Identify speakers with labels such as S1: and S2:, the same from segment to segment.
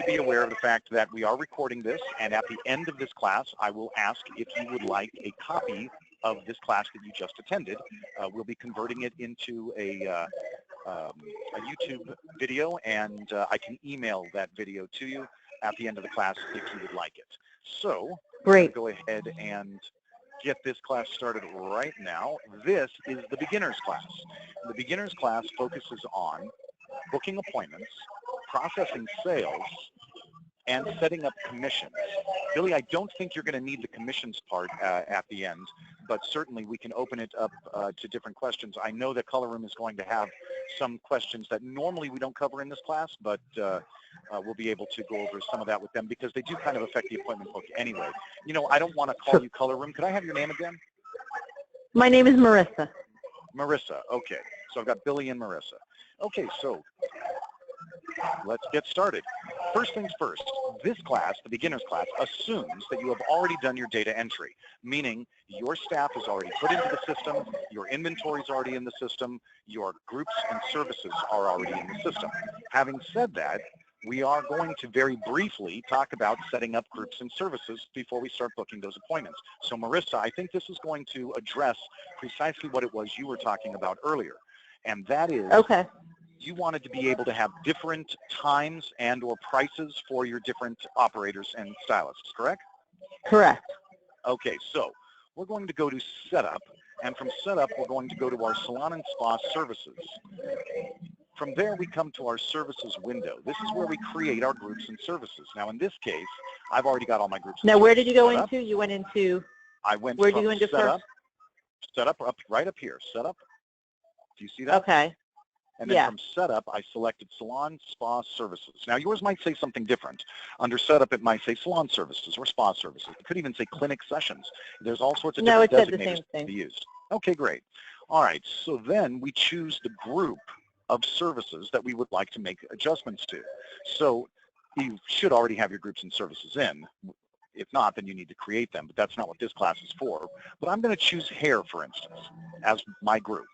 S1: to be aware of the fact that we are recording this, and at the end of this class, I will ask if you would like a copy of this class that you just attended. We'll be converting it into a YouTube video, and I can email that video to you at the end of the class if you would like it. So,
S2: Great.
S1: Go ahead and get this class started right now. This is the beginner's class. The beginner's class focuses on booking appointments, processing sales, and setting up commissions. Billy, I don't think you're going to need the commissions part at the end, but certainly we can open it up to different questions. I know that Color Room is going to have some questions that normally we don't cover in this class, but we'll be able to go over some of that with them because they do kind of affect the appointment book anyway. You know, I don't want to call you Color Room. Could I have your name again?
S2: My name is Marissa.
S1: Marissa, okay. So I've got Billy and Marissa. Okay, so let's get started. First things first, this class, the beginner's class, assumes that you have already done your data entry, meaning your staff is already put into the system, your inventory is already in the system, your groups and services are already in the system. Having said that, we are going to very briefly talk about setting up groups and services before we start booking those appointments. So Marissa, I think this is going to address precisely what it was you were talking about earlier, and that is
S2: okay.
S1: You wanted to be able to have different times and or prices for your different operators and stylists, correct?
S2: Correct.
S1: Okay, so we're going to go to Setup, and from Setup, we're going to go to our Salon and Spa Services. From there, we come to our Services window. This is where we create our groups and services. Now, in this case, I've already got all my groups.
S2: Now, where did you go into? You went into.
S1: I went.
S2: Where did you go into first?
S1: Setup, up right up here. Setup. Do you see that?
S2: Okay.
S1: And then from Setup, I selected Salon Spa Services. Now, yours might say something different. Under Setup, it might say Salon Services or Spa Services. It could even say Clinic Sessions. There's all sorts of different designators to be used. Okay, great. All right, so then we choose the group of services that we would like to make adjustments to. So you should already have your groups and services in. If not, then you need to create them, but that's not what this class is for. But I'm going to choose hair, for instance, as my group.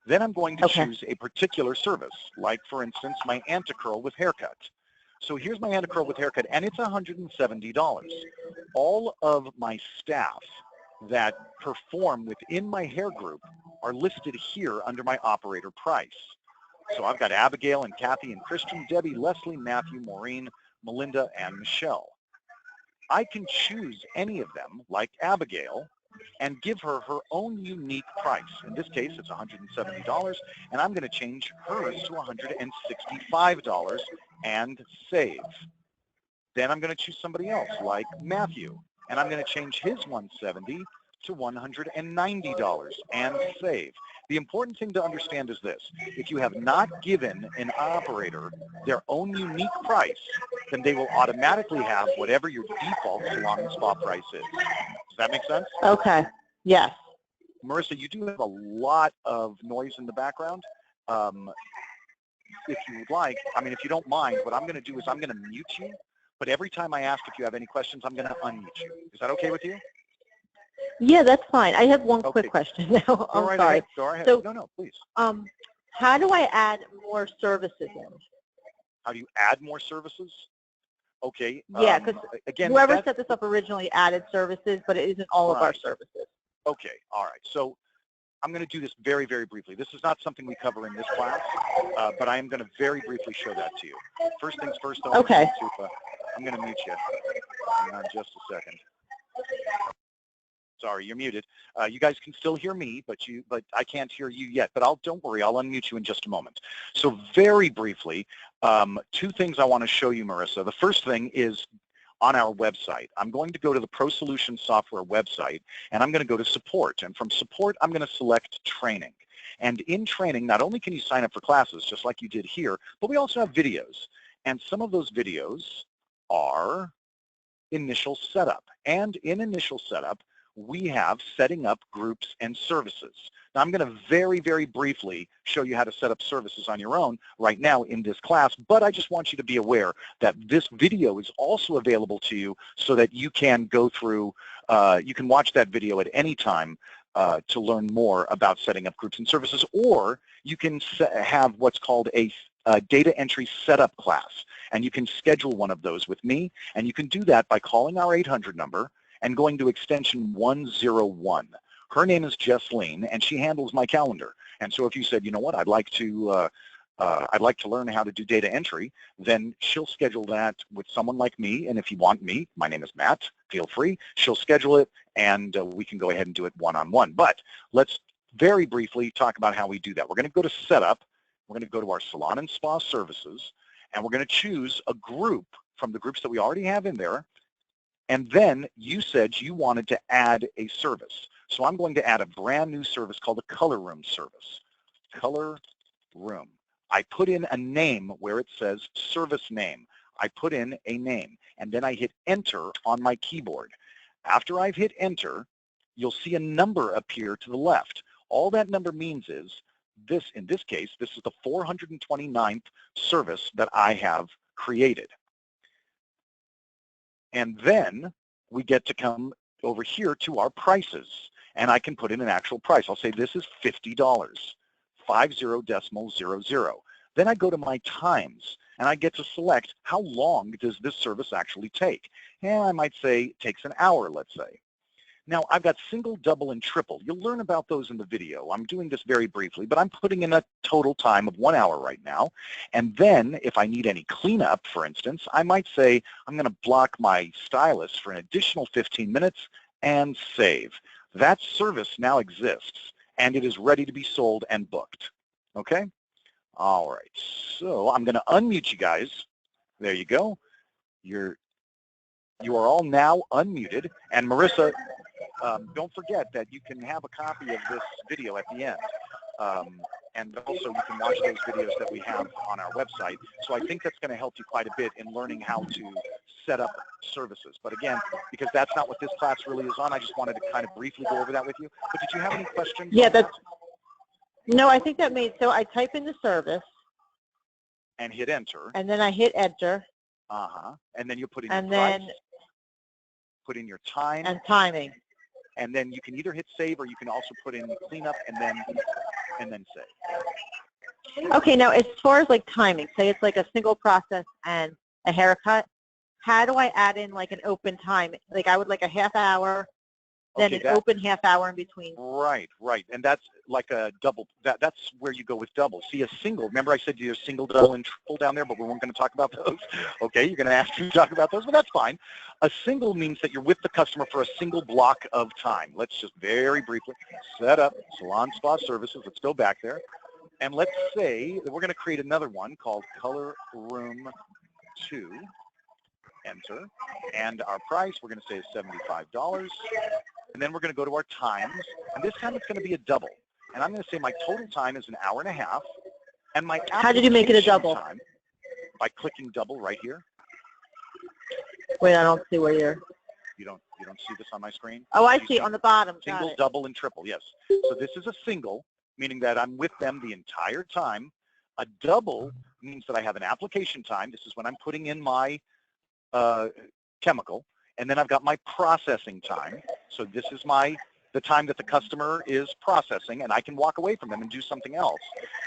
S1: Then I'm going to choose a particular service, like, for instance, my anti-curl with haircut. So here's my anti-curl with haircut, and it's $170. All of my staff that perform within my hair group are listed here under my operator price. So I've got Abigail and Kathy and Christian, Debbie, Leslie, Matthew, Maureen, Melinda, and Michelle. I can choose any of them, like Abigail, and give her her own unique price. In this case, it's $170, and I'm going to change hers to $165 and save. Then I'm going to choose somebody else, like Matthew, and I'm going to change his $170 to $190 and save. The important thing to understand is this. If you have not given an operator their own unique price, then they will automatically have whatever your default salon and spa price is. Does that make sense?
S2: Okay. Yes.
S1: Marissa, you do have a lot of noise in the background. If you would like, I mean, if you don't mind, what I'm going to do is I'm going to mute you, but every time I ask if you have any questions, I'm going to unmute you. Is that okay with you?
S2: Yeah, that's fine. I have one quick question now. I'm
S1: right
S2: sorry.
S1: Ahead. Go ahead.
S2: So,
S1: no, please.
S2: How do I add more services in?
S1: How do you add more services? Okay.
S2: Yeah, because
S1: again,
S2: whoever set this up originally added services, but it isn't all of our services.
S1: Okay. All right. So I'm going to do this very, very briefly. This is not something we cover in this class, but I am going to very briefly show that to you. First things first, though, I'm going to mute you. Hang on just a second. Sorry, you're muted. You guys can still hear me, but I can't hear you yet. But don't worry, I'll unmute you in just a moment. So very briefly, two things I want to show you, Marissa. The first thing is on our website. I'm going to go to the ProSolutions Software website, and I'm going to go to Support. And from Support, I'm going to select Training. And in Training, not only can you sign up for classes, just like you did here, but we also have videos. And some of those videos are Initial Setup. And in Initial Setup, we have setting up groups and services. Now, I'm going to very, very briefly show you how to set up services on your own right now in this class, but I just want you to be aware that this video is also available to you so that you can go through, you can watch that video at any time to learn more about setting up groups and services, or you can have what's called a data entry setup class. and you can schedule one of those with me, and you can do that by calling our 800 number and going to extension 101. Her name is Jesseline, and she handles my calendar. And so if you said, you know what, I'd like to learn how to do data entry, then she'll schedule that with someone like me. And if you want me, my name is Matt, feel free. She'll schedule it, and we can go ahead and do it one-on-one. But let's very briefly talk about how we do that. We're going to go to Setup. We're going to go to our Salon and Spa Services, and we're going to choose a group from the groups that we already have in there. And then you said you wanted to add a service. So I'm going to add a brand new service called a Color Room service. Color Room. I put in a name where it says service name. I put in a name, and then I hit enter on my keyboard. After I've hit enter, you'll see a number appear to the left. All that number means is this, in this case, this is the 429th service that I have created. And then we get to come over here to our prices, and I can put in an actual price. I'll say this is $50, 50.00. Then I go to my times, and I get to select how long does this service actually take. And I might say it takes an hour, let's say. Now, I've got single, double, and triple. You'll learn about those in the video. I'm doing this very briefly, but I'm putting in a total time of 1 hour right now. And then if I need any cleanup, for instance, I might say I'm going to block my stylist for an additional 15 minutes and save. That service now exists, and it is ready to be sold and booked. Okay? All right. So I'm going to unmute you guys. There you go. You are all now unmuted. And Marissa, don't forget that you can have a copy of this video at the end. And also you can watch those videos that we have on our website. So I think that's going to help you quite a bit in learning how to set up services. But again, because that's not what this class really is on, I just wanted to kind of briefly go over that with you. But did you have any questions?
S2: Yeah, no, I think that made, so I type in the service.
S1: And hit enter.
S2: And then I hit enter.
S1: And then you put in
S2: and
S1: your
S2: then
S1: price, put in your time.
S2: And timing.
S1: And then you can either hit save, or you can also put in cleanup and then save.
S2: Okay, now as far as like timing, say it's like a single process and a haircut, how do I add in like an open time? Like I would like a half hour, then an open half hour in between.
S1: Right. And that's like a double. That's where you go with double. See, a single, remember I said there's single, double, and triple down there, but we weren't going to talk about those. Okay, you're going to ask me to talk about those, but that's fine. A single means that you're with the customer for a single block of time. Let's just very briefly set up Salon Spa Services. Let's go back there. And let's say that we're going to create another one called Color Room 2. Enter. And our price, we're going to say is $75. And then we're going to go to our times. And this time it's going to be a double. And I'm going to say my total time is an hour and a half. And my
S2: How did you make it a double?
S1: Time, by clicking double right here.
S2: Wait, I don't see where you're.
S1: You don't see this on my screen?
S2: Oh, I see on the bottom.
S1: Single, double, and triple, yes. So this is a single, meaning that I'm with them the entire time. A double means that I have an application time. This is when I'm putting in my chemical. And then I've got my processing time. So this is the time that the customer is processing, and I can walk away from them and do something else.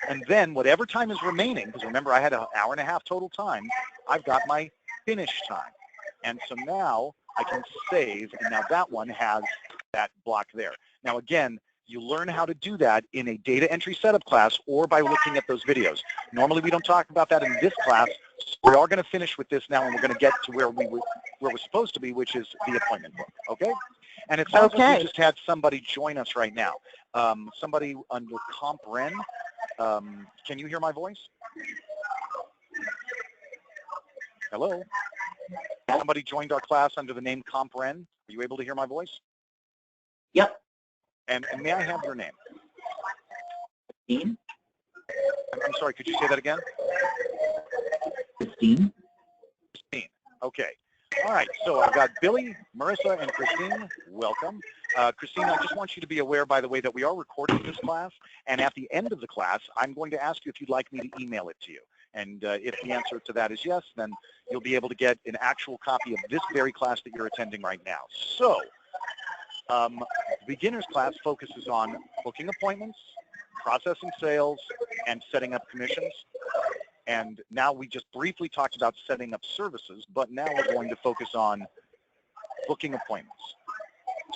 S1: And then whatever time is remaining, because remember I had an hour and a half total time, I've got my finish time. And so now I can save, and now that one has that block there. Now again, you learn how to do that in a data entry setup class or by looking at those videos. Normally we don't talk about that in this class. We are going to finish with this now, and we're going to get to where we're supposed to be, which is the appointment book, okay? And it sounds like we just had somebody join us right now. Somebody under CompRen. Can you hear my voice? Hello? Somebody joined our class under the name CompRen. Are you able to hear my voice?
S3: Yep.
S1: And may I have your name?
S3: Christine.
S1: I'm sorry, could you say that again?
S3: Christine.
S1: Christine. Okay. All right. So I've got Billy, Marissa, and Christine. Welcome. Christine, I just want you to be aware, by the way, that we are recording this class. And at the end of the class, I'm going to ask you if you'd like me to email it to you. And if the answer to that is yes, then you'll be able to get an actual copy of this very class that you're attending right now. So the beginner's class focuses on booking appointments, processing sales, and setting up commissions. And now we just briefly talked about setting up services, but now we're going to focus on booking appointments.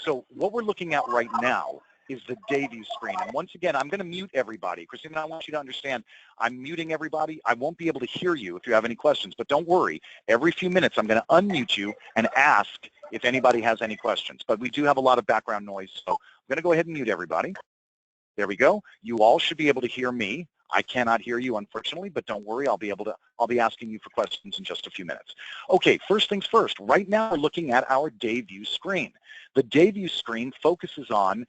S1: So what we're looking at right now is the day view screen. And once again, I'm going to mute everybody. Christina, I want you to understand, I'm muting everybody. I won't be able to hear you if you have any questions, but don't worry. Every few minutes, I'm going to unmute you and ask if anybody has any questions. But we do have a lot of background noise, so I'm going to go ahead and mute everybody. There we go. You all should be able to hear me. I cannot hear you, unfortunately, but don't worry. I'll be asking you for questions in just a few minutes. Okay, first things first. Right now, we're looking at our day view screen. The day view screen focuses on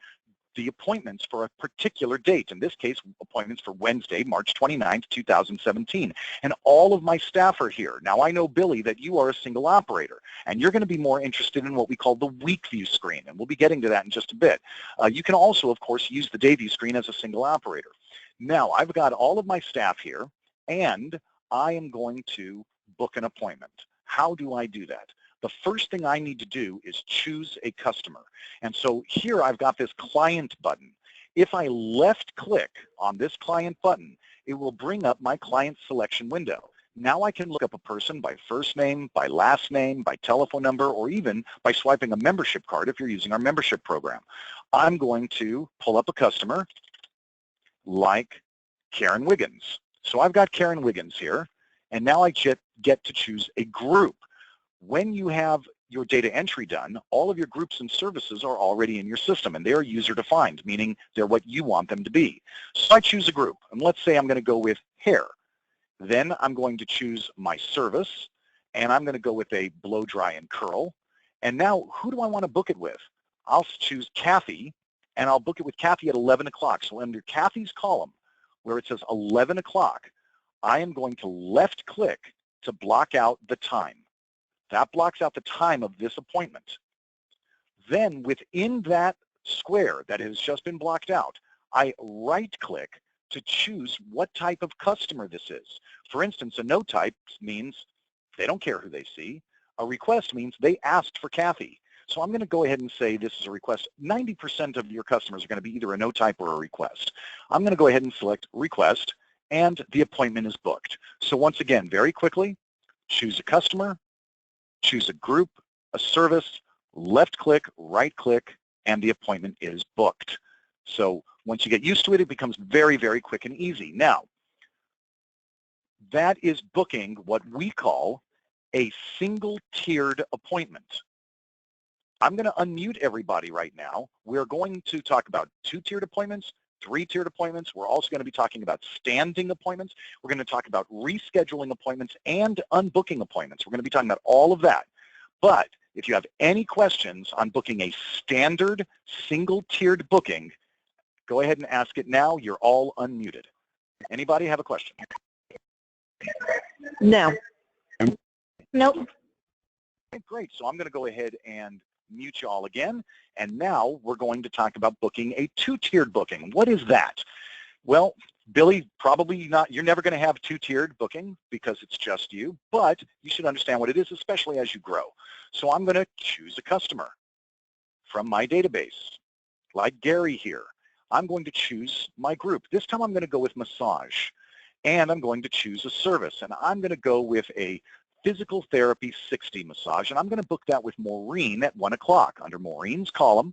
S1: the appointments for a particular date. In this case, appointments for Wednesday, March 29th, 2017. And all of my staff are here. Now, I know, Billy, that you are a single operator, and you're going to be more interested in what we call the week view screen, and we'll be getting to that in just a bit. You can also, of course, use the day view screen as a single operator. Now, I've got all of my staff here, and I am going to book an appointment. How do I do that? The first thing I need to do is choose a customer. And so here I've got this client button. If I left click on this client button, it will bring up my client selection window. Now I can look up a person by first name, by last name, by telephone number, or even by swiping a membership card if you're using our membership program. I'm going to pull up a customer like Karen Wiggins. So I've got Karen Wiggins here, and now I get to choose a group. When you have your data entry done, all of your groups and services are already in your system, and they're user-defined, meaning they're what you want them to be. So I choose a group, and let's say I'm going to go with hair. Then I'm going to choose my service, and I'm going to go with a blow dry and curl. And now, who do I want to book it with? I'll choose Kathy, and I'll book it with Kathy at 11 o'clock. So under Kathy's column, where it says 11 o'clock, I am going to left-click to block out the time. That blocks out the time of this appointment. Then within that square that has just been blocked out, I right-click to choose what type of customer this is. For instance, a no type means they don't care who they see. A request means they asked for Kathy. So I'm going to go ahead and say this is a request. 90% of your customers are going to be either a no type or a request. I'm going to go ahead and select request, and the appointment is booked. So once again, very quickly, choose a customer, choose a group, a service, left click, right click, and the appointment is booked. So once you get used to it, it becomes very, very quick and easy. Now, that is booking what we call a single-tiered appointment. I'm going to unmute everybody right now. We're going to talk about two-tiered appointments, three-tiered appointments. We're also going to be talking about standing appointments. We're going to talk about rescheduling appointments and unbooking appointments. We're going to be talking about all of that. But if you have any questions on booking a standard single-tiered booking, go ahead and ask it now. You're all unmuted. Anybody have a question?
S2: No. Nope.
S1: Okay, great. So I'm going to go ahead and mute you all again. And now we're going to talk about booking a two-tiered booking. What is that? Well, Billy, probably not. You're never going to have two-tiered booking because it's just you, but you should understand what it is, especially as you grow. So I'm going to choose a customer from my database, like Gary here. I'm going to choose my group. This time I'm going to go with massage, and I'm going to choose a service, and I'm going to go with a Physical Therapy 60 massage, and I'm going to book that with Maureen at 1 o'clock. Under Maureen's column,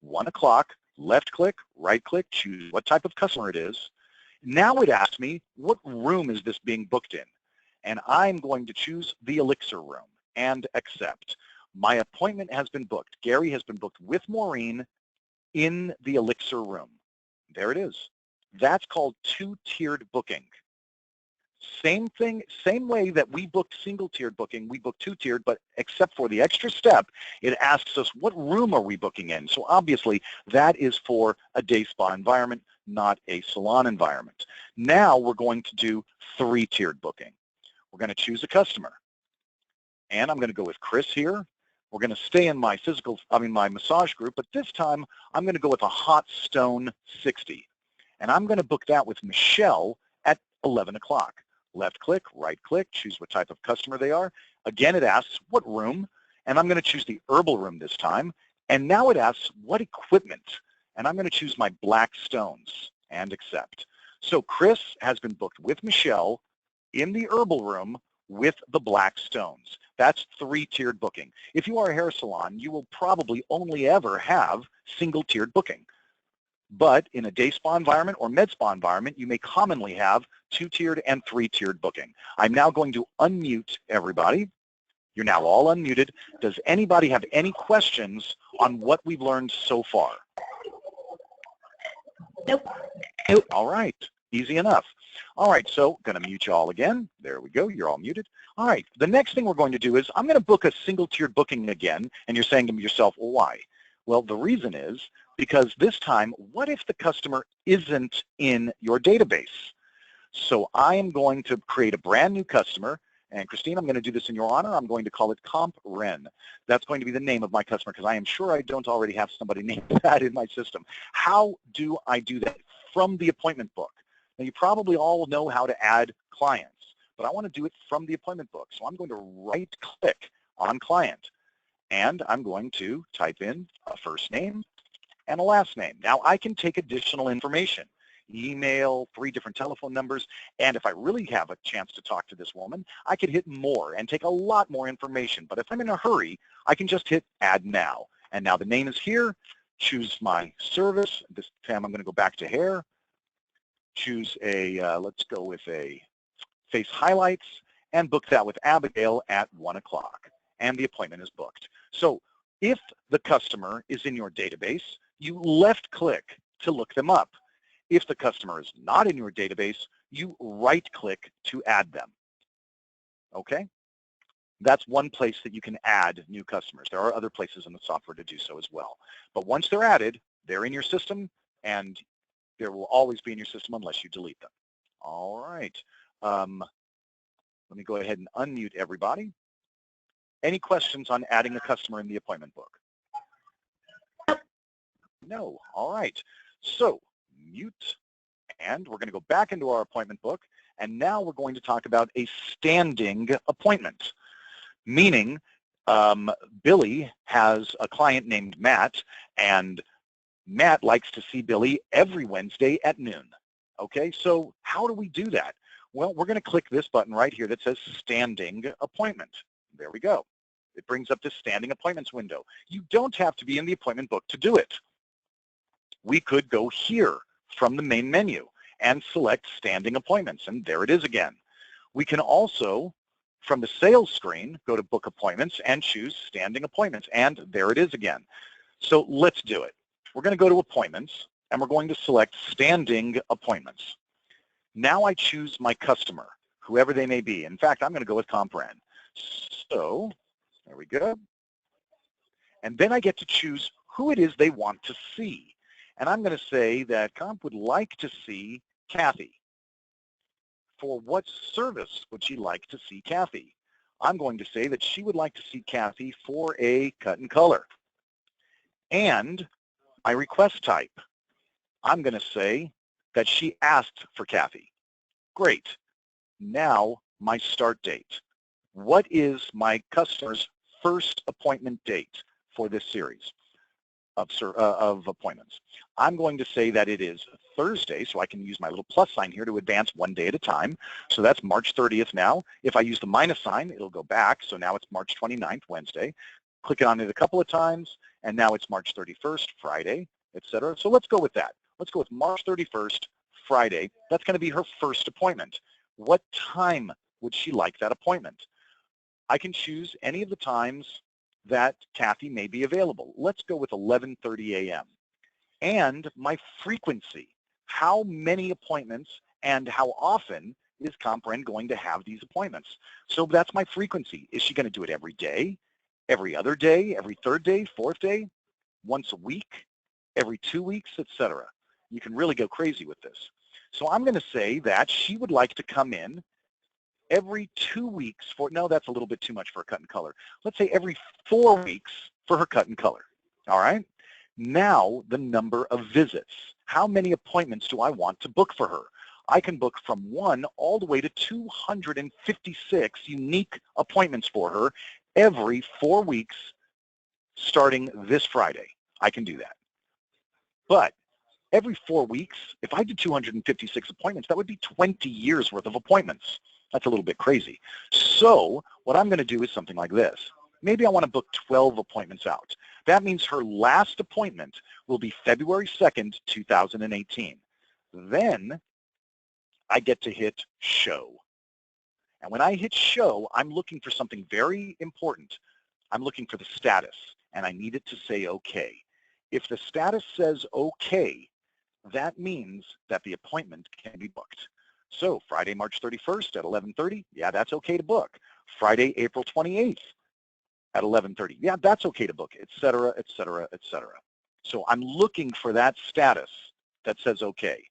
S1: 1 o'clock, left click, right click, choose what type of customer it is. Now it asks me, what room is this being booked in? And I'm going to choose the Elixir room and accept. My appointment has been booked. Gary has been booked with Maureen in the Elixir room. There it is. That's called two-tiered booking. Same thing, same way that we booked single-tiered booking, we booked two-tiered, but except for the extra step, it asks us what room are we booking in. So obviously that is for a day spa environment, not a salon environment. Now we're going to do three-tiered booking. We're going to choose a customer, and I'm going to go with Chris here. We're going to stay in my my massage group, but this time I'm going to go with a Hot Stone 60, and I'm going to book that with Michelle at 11 o'clock. Left click, right click, choose what type of customer they are. Again, it asks what room, and I'm going to choose the herbal room this time. And now it asks what equipment, and I'm going to choose my black stones and accept. So Chris has been booked with Michelle in the herbal room with the black stones. That's 3-tiered booking. If you are a hair salon, you will probably only ever have single-tiered booking. But in a day spa environment or med spa environment, you may commonly have 2-tiered and 3-tiered booking. I'm now going to unmute everybody. You're now all unmuted. Does anybody have any questions on what we've learned so far?
S2: Nope.
S1: All right, easy enough. All right, so going to mute you all again. There we go, you're all muted. All right, the next thing we're going to do is I'm going to book a single-tiered booking again, and you're saying to yourself, well, why? Well, the reason is because this time, what if the customer isn't in your database? So I am going to create a brand new customer, and Christine, I'm going to do this in your honor. I'm going to call it CompRen. That's going to be the name of my customer because I am sure I don't already have somebody named that in my system. How do I do that? From the appointment book. Now, you probably all know how to add clients, but I want to do it from the appointment book. So I'm going to right-click on client, and I'm going to type in a first name and a last name. Now, I can take additional information, email, 3 different telephone numbers, and if I really have a chance to talk to this woman, I could hit more and take a lot more information. But if I'm in a hurry, I can just hit add now. And now the name is here. Choose my service. This time I'm going to go back to hair. Choose a, let's go with a face highlights, and book that with Abigail at 1 o'clock. And the appointment is booked. So if the customer is in your database, you left-click to look them up. If the customer is not in your database, you right-click to add them. Okay? That's one place that you can add new customers. There are other places in the software to do so as well. But once they're added, they're in your system, and there will always be in your system unless you delete them. All right. Let me go ahead and unmute everybody. Any questions on adding a customer in the appointment book? No. All right. So mute, and we're going to go back into our appointment book, and now we're going to talk about a standing appointment, meaning Billy has a client named Matt, and Matt likes to see Billy every Wednesday at noon. Okay, so how do we do that? Well, we're going to click this button right here that says Standing Appointment. There we go. It brings up this Standing Appointments window. You don't have to be in the appointment book to do it. We could go here from the main menu and select Standing Appointments, and there it is again. We can also, from the sales screen, go to Book Appointments and choose Standing Appointments, and there it is again. So let's do it. We're going to go to Appointments, and we're going to select Standing Appointments. Now I choose my customer, whoever they may be. In fact, I'm going to go with CompRen. So there we go. And then I get to choose who it is they want to see. And I'm going to say that Comp would like to see Kathy. For what service would she like to see Kathy? I'm going to say that she would like to see Kathy for a cut and color. And my request type, I'm going to say that she asked for Kathy. Great. Now my start date. What is my customer's first appointment date for this series of appointments? I'm going to say that it is Thursday, so I can use my little plus sign here to advance 1 day at a time. So that's March 30th now. If I use the minus sign, it'll go back. So now it's March 29th, Wednesday. Click on it a couple of times, and now it's March 31st, Friday, etc. So let's go with that. Let's go with March 31st, Friday. That's going to be her first appointment. What time would she like that appointment? I can choose any of the times that Kathy may be available. Let's go with 11:30 a.m. And my frequency, how many appointments and how often is CompRen going to have these appointments? So that's my frequency. Is she going to do it every day, every other day, every third day, fourth day, once a week, every 2 weeks, etc.? You can really go crazy with this. So I'm going to say that she would like to come in every 2 weeks for, no, that's a little bit too much for a cut and color. Let's say every 4 weeks for her cut and color. All right. Now the number of visits. How many appointments do I want to book for her? I can book from 1 all the way to 256 unique appointments for her every 4 weeks starting this Friday. I can do that. But every 4 weeks, if I did 256 appointments, that would be 20 years worth of appointments. That's a little bit crazy. So what I'm going to do is something like this. Maybe I want to book 12 appointments out. That means her last appointment will be February 2nd, 2018. Then I get to hit show. And when I hit show, I'm looking for something very important. I'm looking for the status, and I need it to say okay. If the status says okay, that means that the appointment can be booked. So Friday, March 31st at 11:30, yeah, that's okay to book. Friday, April 28th at 11:30, yeah, that's okay to book, et cetera, et cetera, et cetera. So I'm looking for that status that says okay.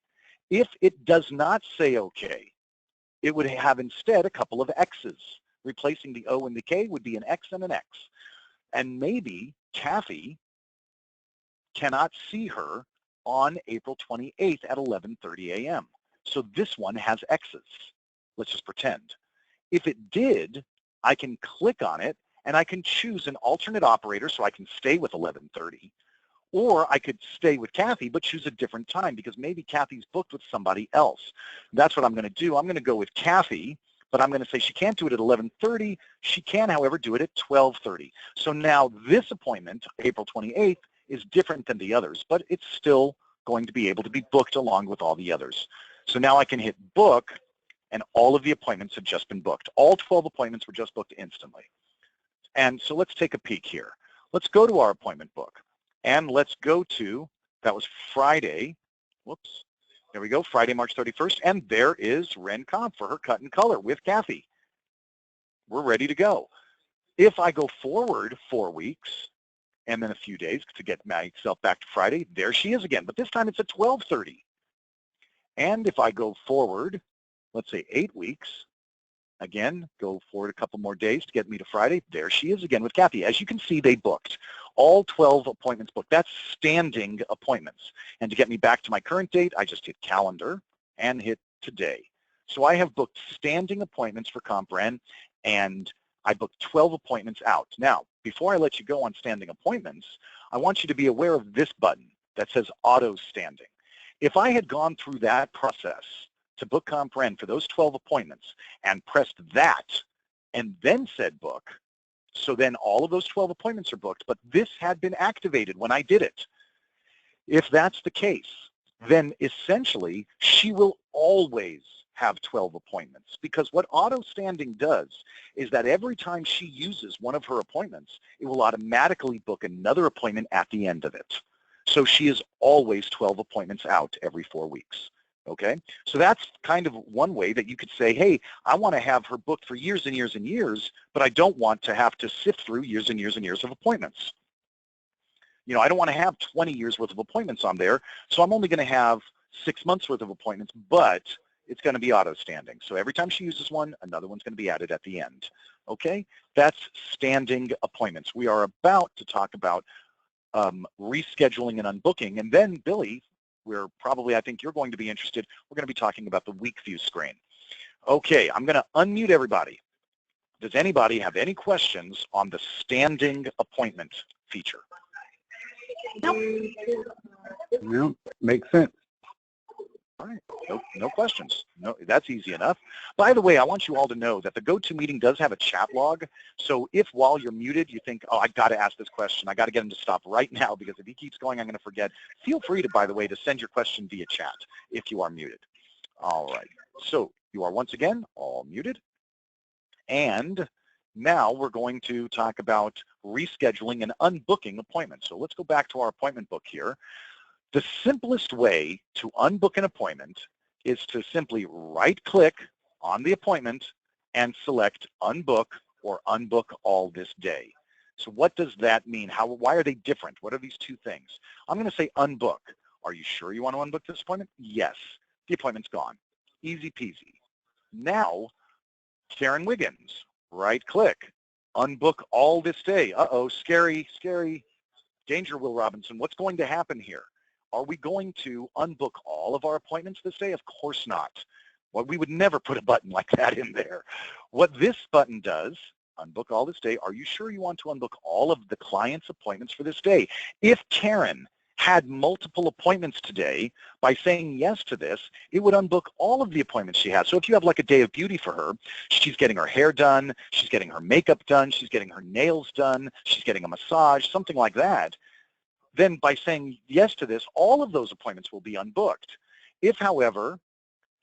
S1: If it does not say okay, it would have instead a couple of X's. Replacing the O and the K would be an X and an X. And maybe Kathy cannot see her on April 28th at 11:30 a.m. So this one has X's. Let's just pretend. If it did, I can click on it and I can choose an alternate operator so I can stay with 11:30. Or I could stay with Kathy but choose a different time because maybe Kathy's booked with somebody else. That's what I'm going to do. I'm going to go with Kathy, but I'm going to say she can't do it at 11:30. She can, however, do it at 12:30. So now this appointment, April 28th, is different than the others, but it's still going to be able to be booked along with all the others. So now I can hit book, and all of the appointments have just been booked. All 12 appointments were just booked instantly. And so let's take a peek here. Let's go to our appointment book, and let's go to, that was Friday, whoops, there we go, Friday, March 31st, and there is Ren Comp for her cut and color with Kathy. We're ready to go. If I go forward 4 weeks, and then a few days to get myself back to Friday, there she is again, but this time it's at 12:30. And if I go forward, let's say 8 weeks, again, go forward a couple more days to get me to Friday, there she is again with Kathy. As you can see, they booked. All 12 appointments booked. That's standing appointments. And to get me back to my current date, I just hit calendar and hit today. So I have booked standing appointments for CompRen, and I booked 12 appointments out. Now, before I let you go on standing appointments, I want you to be aware of this button that says auto standing. If I had gone through that process to book CompRen for those 12 appointments and pressed that and then said book, so then all of those 12 appointments are booked, but this had been activated when I did it. If that's the case, then essentially she will always have 12 appointments, because what auto standing does is that every time she uses one of her appointments, it will automatically book another appointment at the end of it. So she is always 12 appointments out every 4 weeks. Okay, so that's kind of one way that you could say, hey, I want to have her booked for years and years and years, but I don't want to have to sift through years and years and years of appointments. You know, I don't want to have 20 years worth of appointments on there, so I'm only going to have 6 months worth of appointments, but it's going to be auto standing. So every time she uses one, another one's going to be added at the end. Okay, that's standing appointments. We are about to talk about rescheduling and unbooking, and then Billy, we're probably, I think you're going to be interested, we're going to be talking about the week view screen. Okay, I'm going to unmute everybody. Does anybody have any questions on the standing appointment feature?
S3: No, makes sense.
S1: All right, no questions. No, that's easy enough. By the way, I want you all to know that the GoToMeeting does have a chat log. So if while you're muted you think, oh, I've got to ask this question, I got to get him to stop right now because if he keeps going, I'm going to forget. Feel free to, by the way, to send your question via chat if you are muted. All right, so you are once again all muted. And now we're going to talk about rescheduling and unbooking appointments. So let's go back to our appointment book here. The simplest way to unbook an appointment is to simply right-click on the appointment and select Unbook or Unbook All this day. So what does that mean? Why are they different? What are these two things? I'm going to say Unbook. Are you sure you want to unbook this appointment? Yes. The appointment's gone. Easy peasy. Now, Karen Wiggins, right-click, Unbook All this day. Uh-oh, scary, scary. Danger, Will Robinson. What's going to happen here? Are we going to unbook all of our appointments this day? Of course not. Well, we would never put a button like that in there. What this button does, unbook all this day, are you sure you want to unbook all of the client's appointments for this day? If Karen had multiple appointments today, by saying yes to this, it would unbook all of the appointments she has. So if you have like a day of beauty for her, she's getting her hair done, she's getting her makeup done, she's getting her nails done, she's getting a massage, something like that, then by saying yes to this, all of those appointments will be unbooked. If, however,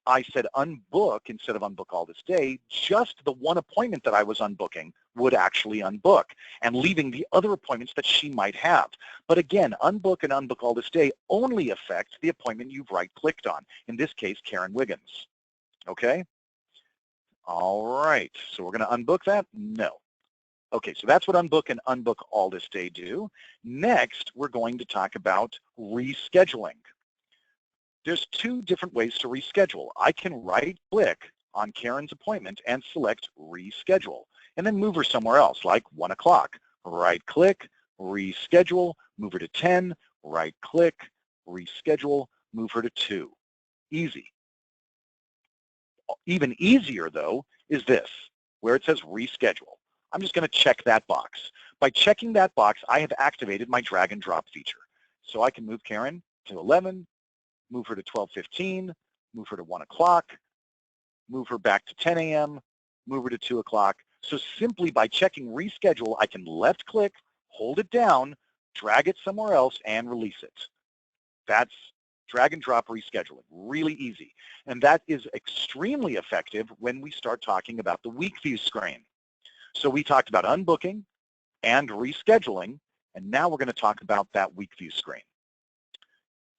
S1: I said unbook instead of unbook all this day, just the one appointment that I was unbooking would actually unbook, and leaving the other appointments that she might have. But again, unbook and unbook all this day only affect the appointment you've right-clicked on, in this case, Karen Wiggins. Okay? All right, so we're going to unbook that? No. Okay, so that's what unbook and unbook all this day do. Next, we're going to talk about rescheduling. There's two different ways to reschedule. I can right-click on Karen's appointment and select reschedule, and then move her somewhere else, like 1 o'clock. Right-click, reschedule, move her to 10, right-click, reschedule, move her to 2. Easy. Even easier, though, is this, where it says reschedule. I'm just going to check that box. By checking that box, I have activated my drag and drop feature. So I can move Karen to 11, move her to 12:15, move her to 1 o'clock, move her back to 10 a.m., move her to 2 o'clock. So simply by checking reschedule, I can left-click, hold it down, drag it somewhere else, and release it. That's drag and drop rescheduling, really easy. And that is extremely effective when we start talking about the week view screen. So we talked about unbooking and rescheduling, and now we're going to talk about that week view screen.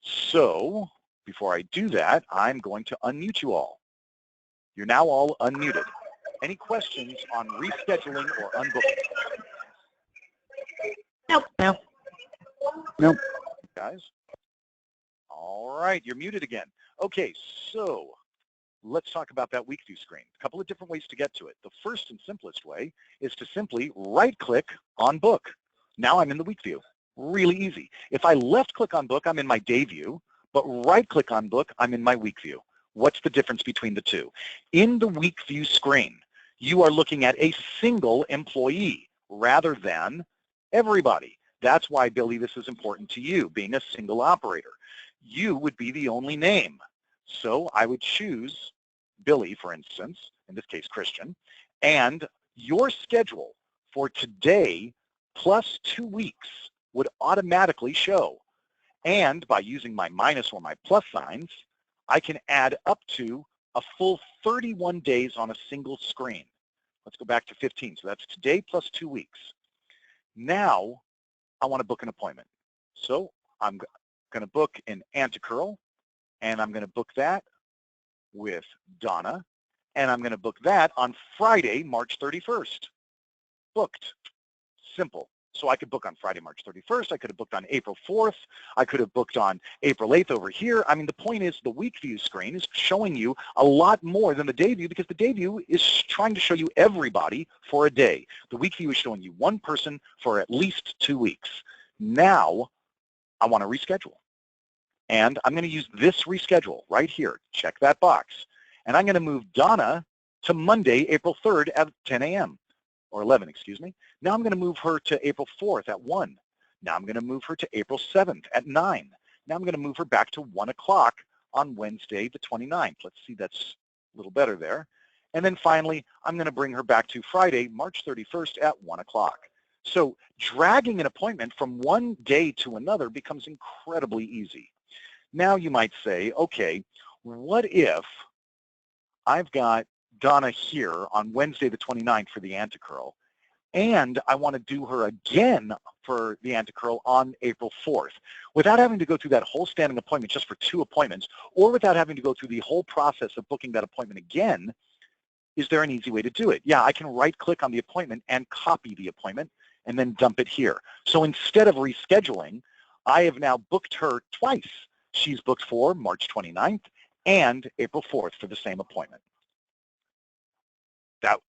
S1: So before I do that, I'm going to unmute you all. You're now all unmuted. Any questions on rescheduling or unbooking?
S2: Nope. No.
S3: Nope.
S1: Guys? All right, you're muted again. Okay, so let's talk about that week view screen. A couple of different ways to get to it. The first and simplest way is to simply right-click on book. Now I'm in the week view. Really easy. If I left-click on book, I'm in my day view, but right-click on book, I'm in my week view. What's the difference between the two? In the week view screen, you are looking at a single employee rather than everybody. That's why, Billy, this is important to you, being a single operator. You would be the only name. So I would choose Billy, for instance, in this case Christian, and your schedule for today plus 2 weeks would automatically show. And by using my minus or my plus signs, I can add up to a full 31 days on a single screen. Let's go back to 15. So that's today plus 2 weeks. Now I want to book an appointment. So I'm going to book an anti-curl, and I'm going to book that with Donna, and I'm going to book that on Friday, March 31st. Booked. Simple. So I could book on Friday, March 31st. I could have booked on April 4th. I could have booked on April 8th over here. I mean, the point is the week view screen is showing you a lot more than the day view, because the day view is trying to show you everybody for a day. The week view is showing you one person for at least 2 weeks. Now I want to reschedule. And I'm going to use this reschedule right here. Check that box. And I'm going to move Donna to Monday, April 3rd at 10 a.m. or 11, excuse me. Now I'm going to move her to April 4th at 1. Now I'm going to move her to April 7th at 9. Now I'm going to move her back to 1 o'clock on Wednesday the 29th. Let's see, that's a little better there. And then finally, I'm going to bring her back to Friday, March 31st at 1 o'clock. So dragging an appointment from one day to another becomes incredibly easy. Now you might say, okay, what if I've got Donna here on Wednesday the 29th for the anti-curl, and I want to do her again for the anti-curl on April 4th, without having to go through that whole standing appointment just for 2 appointments, or without having to go through the whole process of booking that appointment again. Is there an easy way to do it? Yeah, I can right-click on the appointment and copy the appointment and then dump it here. So instead of rescheduling, I have now booked her twice. She's booked for March 29th and April 4th for the same appointment.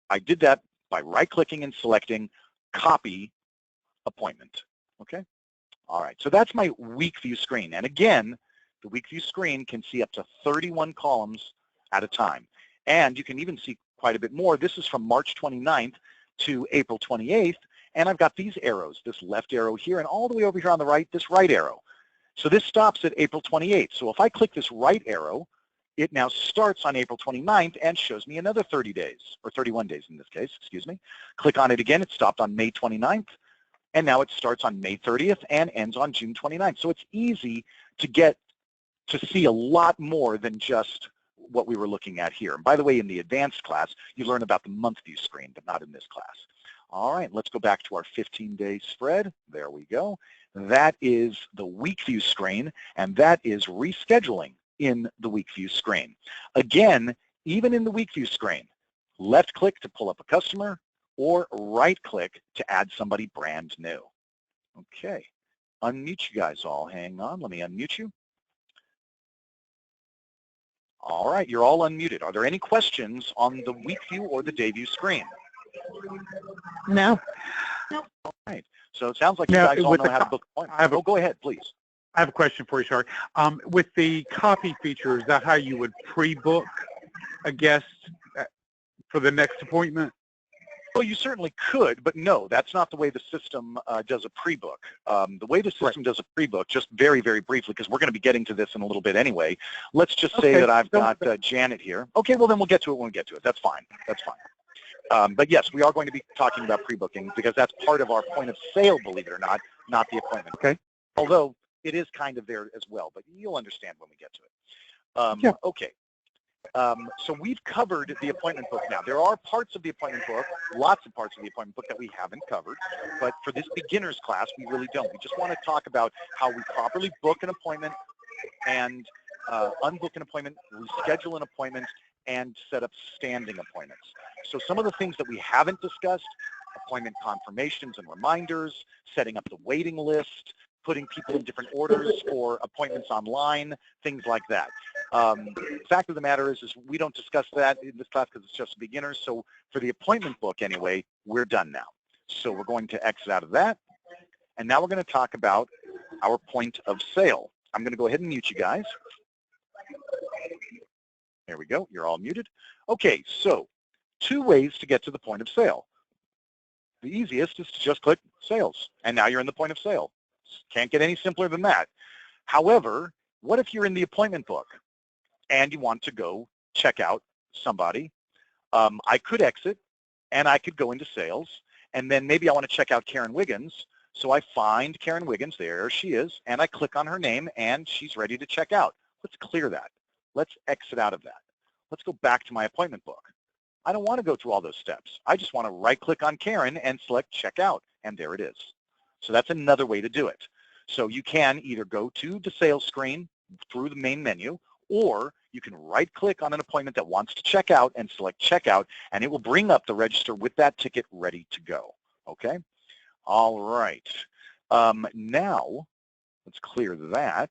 S1: I did that by right-clicking and selecting Copy Appointment. Okay? All right, so that's my week view screen. And again, the week view screen can see up to 31 columns at a time. And you can even see quite a bit more. This is from March 29th to April 28th. And I've got these arrows, this left arrow here, and all the way over here on the right, this right arrow. So this stops at April 28th. So if I click this right arrow, it now starts on April 29th and shows me another 30 days, or 31 days in this case, excuse me. Click on it again, it stopped on May 29th, and now it starts on May 30th and ends on June 29th. So it's easy to get to see a lot more than just what we were looking at here. And by the way, in the advanced class, you learn about the month view screen, but not in this class. All right, let's go back to our 15-day spread. There we go. That is the week view screen, and that is rescheduling in the week view screen. Again, even in the week view screen, left click to pull up a customer or right click to add somebody brand new. Okay, unmute you guys all. Hang on, let me unmute you. All right, you're all unmuted. Are there any questions on the week view or the day view screen?
S2: No.
S1: All right, so it sounds like you guys all know how to book appointments. Oh, go ahead, please.
S3: I have a question for you, Shark. With the copy feature, is that how you would pre-book a guest for the next appointment?
S1: Well, you certainly could, but no, that's not the way the system does a pre-book. The way the system does a pre-book, just very, very briefly, because we're going to be getting to this in a little bit anyway, let's just say that I've got Janet here. Okay, well, then we'll get to it when we get to it. That's fine. That's fine. But yes, we are going to be talking about pre-booking because that's part of our point of sale, believe it or not the appointment.
S3: Okay.
S1: Although it is kind of there as well, but you'll understand when we get to it.
S3: Yeah.
S1: Okay. So we've covered the appointment book now. There are parts of the appointment book, lots of parts of the appointment book that we haven't covered, but for this beginner's class, we really don't. We just want to talk about how we properly book an appointment and unbook an appointment, reschedule an appointment, and set up standing appointments. So some of the things that we haven't discussed, appointment confirmations and reminders, setting up the waiting list, putting people in different orders for appointments online, things like that. The fact of the matter is we don't discuss that in this class because it's just beginners. So for the appointment book anyway, we're done now. So we're going to exit out of that. And now we're going to talk about our point of sale. I'm going to go ahead and mute you guys. There we go. You're all muted. Okay, so 2 ways to get to the point of sale. The easiest is to just click sales, and now you're in the point of sale. Can't get any simpler than that. However, what if you're in the appointment book and you want to go check out somebody? I could exit and I could go into sales, and then maybe I want to check out Karen Wiggins. So I find Karen Wiggins, there she is, and I click on her name and she's ready to check out. Let's clear that. Let's exit out of that. Let's go back to my appointment book. I don't want to go through all those steps. I just want to right click on Karen and select check out, and there it is. So that's another way to do it. So you can either go to the sales screen through the main menu, or you can right click on an appointment that wants to check out and select checkout, and it will bring up the register with that ticket ready to go. Okay? All right. Now, let's clear that.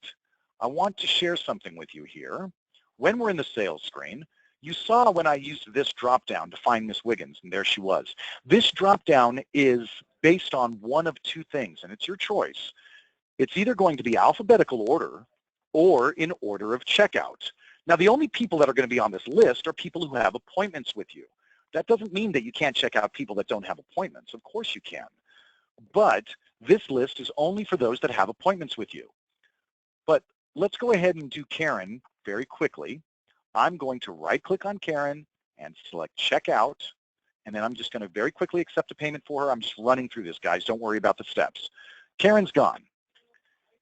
S1: I want to share something with you here. When we're in the sales screen, you saw when I used this drop-down to find Miss Wiggins, and there she was. This drop-down is based on one of 2 things, and it's your choice. It's either going to be alphabetical order or in order of checkout. Now, the only people that are going to be on this list are people who have appointments with you. That doesn't mean that you can't check out people that don't have appointments. Of course you can. But this list is only for those that have appointments with you. But let's go ahead and do Karen very quickly. I'm going to right-click on Karen and select checkout, and then I'm just going to very quickly accept a payment for her. I'm just running through this, guys. Don't worry about the steps. Karen's gone.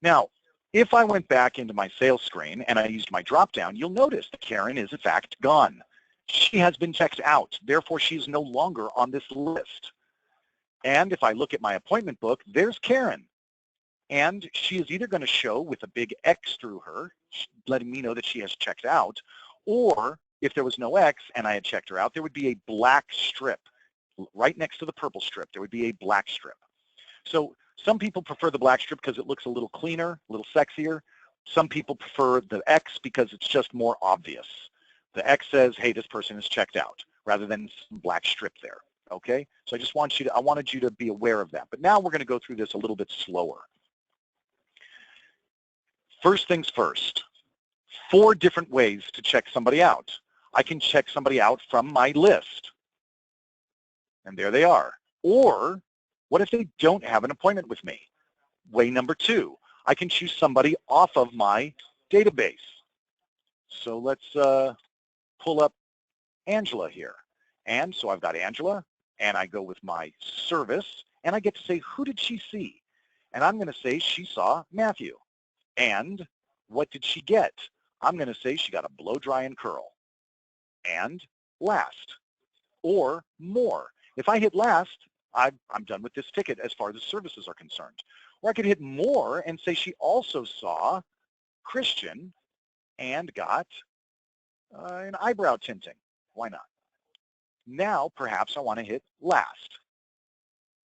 S1: Now, if I went back into my sales screen and I used my drop-down, you'll notice that Karen is, in fact, gone. She has been checked out. Therefore, she's no longer on this list. And if I look at my appointment book, there's Karen. And she is either going to show with a big X through her, letting me know that she has checked out, or if there was no X and I had checked her out, there would be a black strip. Right next to the purple strip, there would be a black strip. So some people prefer the black strip because it looks a little cleaner, a little sexier. Some people prefer the X because it's just more obvious. The X says, hey, this person is checked out, rather than some black strip there. Okay? So I wanted you to be aware of that. But now we're going to go through this a little bit slower. First things first, 4 different ways to check somebody out. I can check somebody out from my list. And there they are. Or what if they don't have an appointment with me? Way number 2, I can choose somebody off of my database. So let's pull up Angela here. And so I've got Angela, and I go with my service, and I get to say, who did she see? And I'm going to say she saw Matthew. And what did she get? I'm going to say she got a blow dry and curl. And last, or more. If I hit last, I'm done with this ticket as far as the services are concerned. Or I could hit more and say she also saw Christian and got an eyebrow tinting. Why not? Now, perhaps I want to hit last.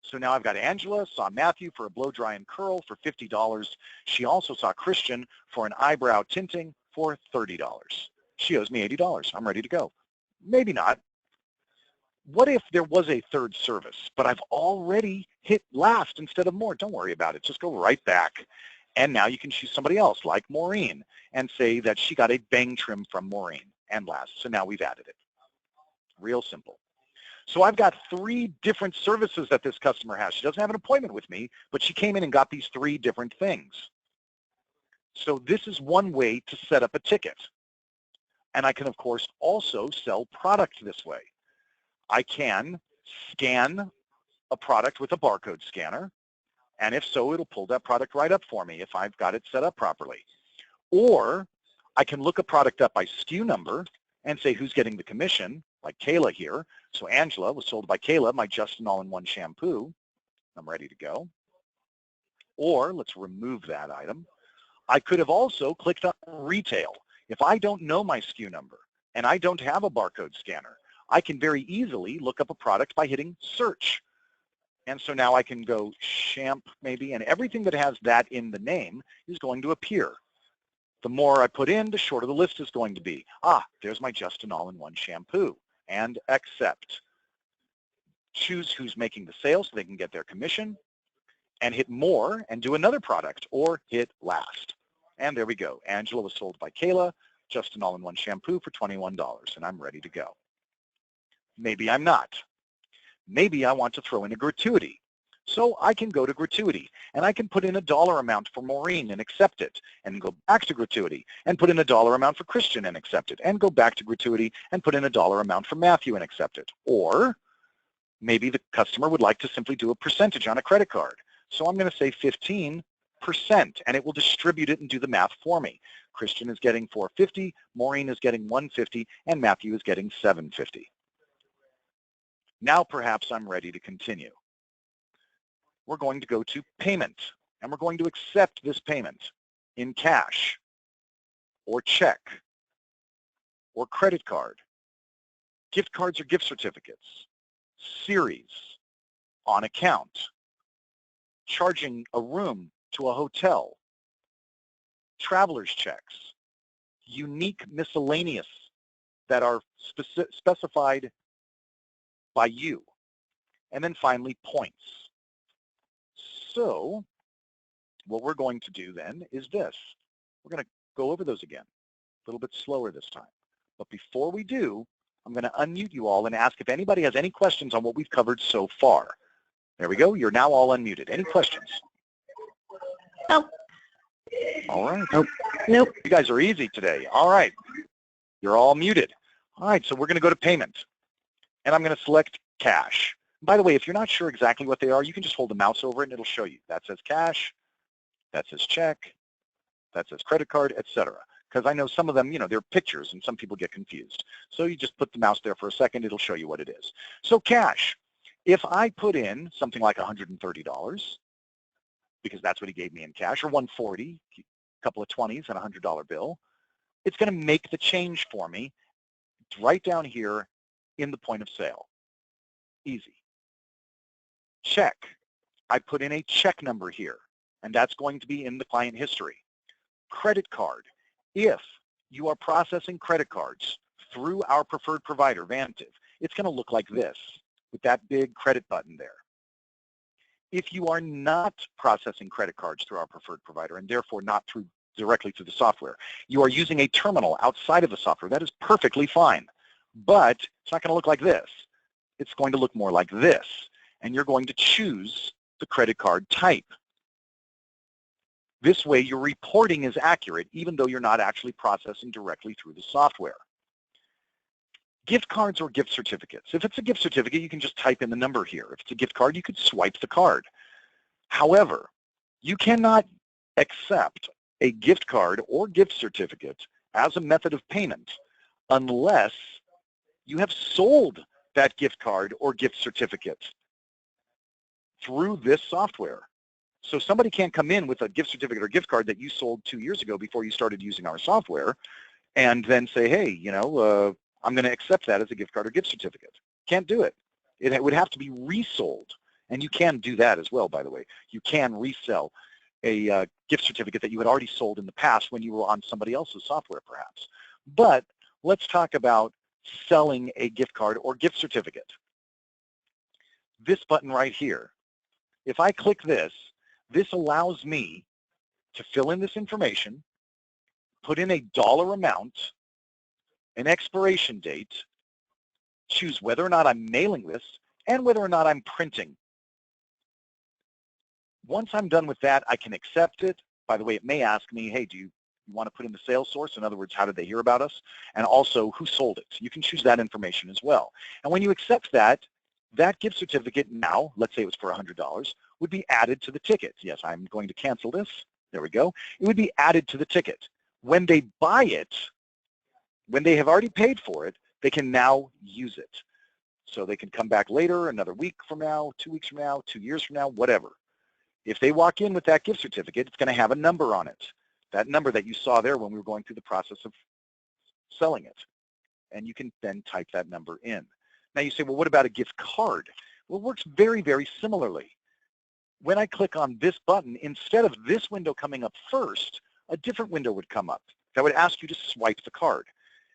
S1: So now I've got Angela saw Matthew for a blow dry and curl for $50. She also saw Christian for an eyebrow tinting for $30. She owes me $80. I'm ready to go. Maybe not. What if there was a third service, but I've already hit last instead of more? Don't worry about it. Just go right back. And now you can choose somebody else, like Maureen, and say that she got a bang trim from Maureen and last. So now we've added it. Real simple. So I've got 3 different services that this customer has. She doesn't have an appointment with me, but she came in and got these 3 different things. So this is one way to set up a ticket. And I can, of course, also sell product this way. I can scan a product with a barcode scanner, and if so, it'll pull that product right up for me if I've got it set up properly. Or I can look a product up by SKU number and say who's getting the commission, like Kayla here. So Angela was sold by Kayla, my Just an All-in-One shampoo. I'm ready to go. Or let's remove that item. I could have also clicked on retail. If I don't know my SKU number and I don't have a barcode scanner, I can very easily look up a product by hitting search. And so now I can go champ maybe, and everything that has that in the name is going to appear. The more I put in, the shorter the list is going to be. Ah, there's my Just an All-in-One shampoo, and accept. Choose who's making the sale so they can get their commission, and hit more and do another product, or hit last. And there we go. Angela was sold by Kayla, Just an All-in-One shampoo for $21, and I'm ready to go. Maybe I'm not. Maybe I want to throw in a gratuity. So I can go to gratuity, and I can put in a dollar amount for Maureen and accept it, and go back to gratuity, and put in a dollar amount for Christian and accept it, and go back to gratuity, and put in a dollar amount for Matthew and accept it. Or maybe the customer would like to simply do a percentage on a credit card. So I'm going to say 15%, and it will distribute it and do the math for me. Christian is getting $450, Maureen is getting $150, and Matthew is getting $750. Now perhaps I'm ready to continue. We're going to go to payment, and we're going to accept this payment in cash, or check, or credit card, gift cards or gift certificates, series, on account, charging a room to a hotel, traveler's checks, unique miscellaneous that are specified by you, and then finally points. So what we're going to do then is this. We're going to go over those again, a little bit slower this time. But before we do, I'm going to unmute you all and ask if anybody has any questions on what we've covered so far. There we go. You're now all unmuted. Any questions?
S2: No.
S1: All right.
S2: Nope.
S1: You guys are easy today. All right. You're all muted. All right, so we're going to go to payment. And I'm going to select cash. By the way, if you're not sure exactly what they are, you can just hold the mouse over it and it'll show you. That says cash, that says check, that says credit card, etc. Because I know some of them, they're pictures and some people get confused. So you just put the mouse there for a second, it'll show you what it is. So cash, if I put in something like $130, because that's what he gave me in cash, or $140, a couple of 20s and a $100 bill, it's going to make the change for me right down here in the point of sale. Easy. Check. I put in a check number here, and that's going to be in the client history. Credit card. If you are processing credit cards through our preferred provider, Vantiv, it's going to look like this with that big credit button there. If you are not processing credit cards through our preferred provider and therefore not directly through the software, you are using a terminal outside of the software, that is perfectly fine. But it's not going to look like this. It's going to look more like this. And you're going to choose the credit card type. This way, your reporting is accurate, even though you're not actually processing directly through the software. Gift cards or gift certificates. If it's a gift certificate, you can just type in the number here. If it's a gift card, you could swipe the card. However, you cannot accept a gift card or gift certificate as a method of payment unless you have sold that gift card or gift certificate through this software. So somebody can't come in with a gift certificate or gift card that you sold 2 years ago before you started using our software and then say, hey, I'm going to accept that as a gift card or gift certificate. Can't do it. It would have to be resold. And you can do that as well, by the way. You can resell a gift certificate that you had already sold in the past when you were on somebody else's software, perhaps. But let's talk about selling a gift card or gift certificate. This button right here, if I click this, this allows me to fill in this information, put in a dollar amount, an expiration date, choose whether or not I'm mailing this, and whether or not I'm printing. Once I'm done with that, I can accept it. By the way, it may ask me, hey, do you want to put in the sales source? In other words, how did they hear about us? And also, who sold it? You can choose that information as well. And when you accept that, that gift certificate now, let's say it was for $100, would be added to the ticket. Yes, I'm going to cancel this. There we go. It would be added to the ticket. When they buy it, when they have already paid for it, they can now use it. So they can come back later, another week from now, 2 weeks from now, 2 years from now, whatever. If they walk in with that gift certificate, it's going to have a number on it. That number that you saw there when we were going through the process of selling it. And you can then type that number in. Now you say, well, what about a gift card? Well, it works very, very similarly. When I click on this button, instead of this window coming up first, a different window would come up that would ask you to swipe the card.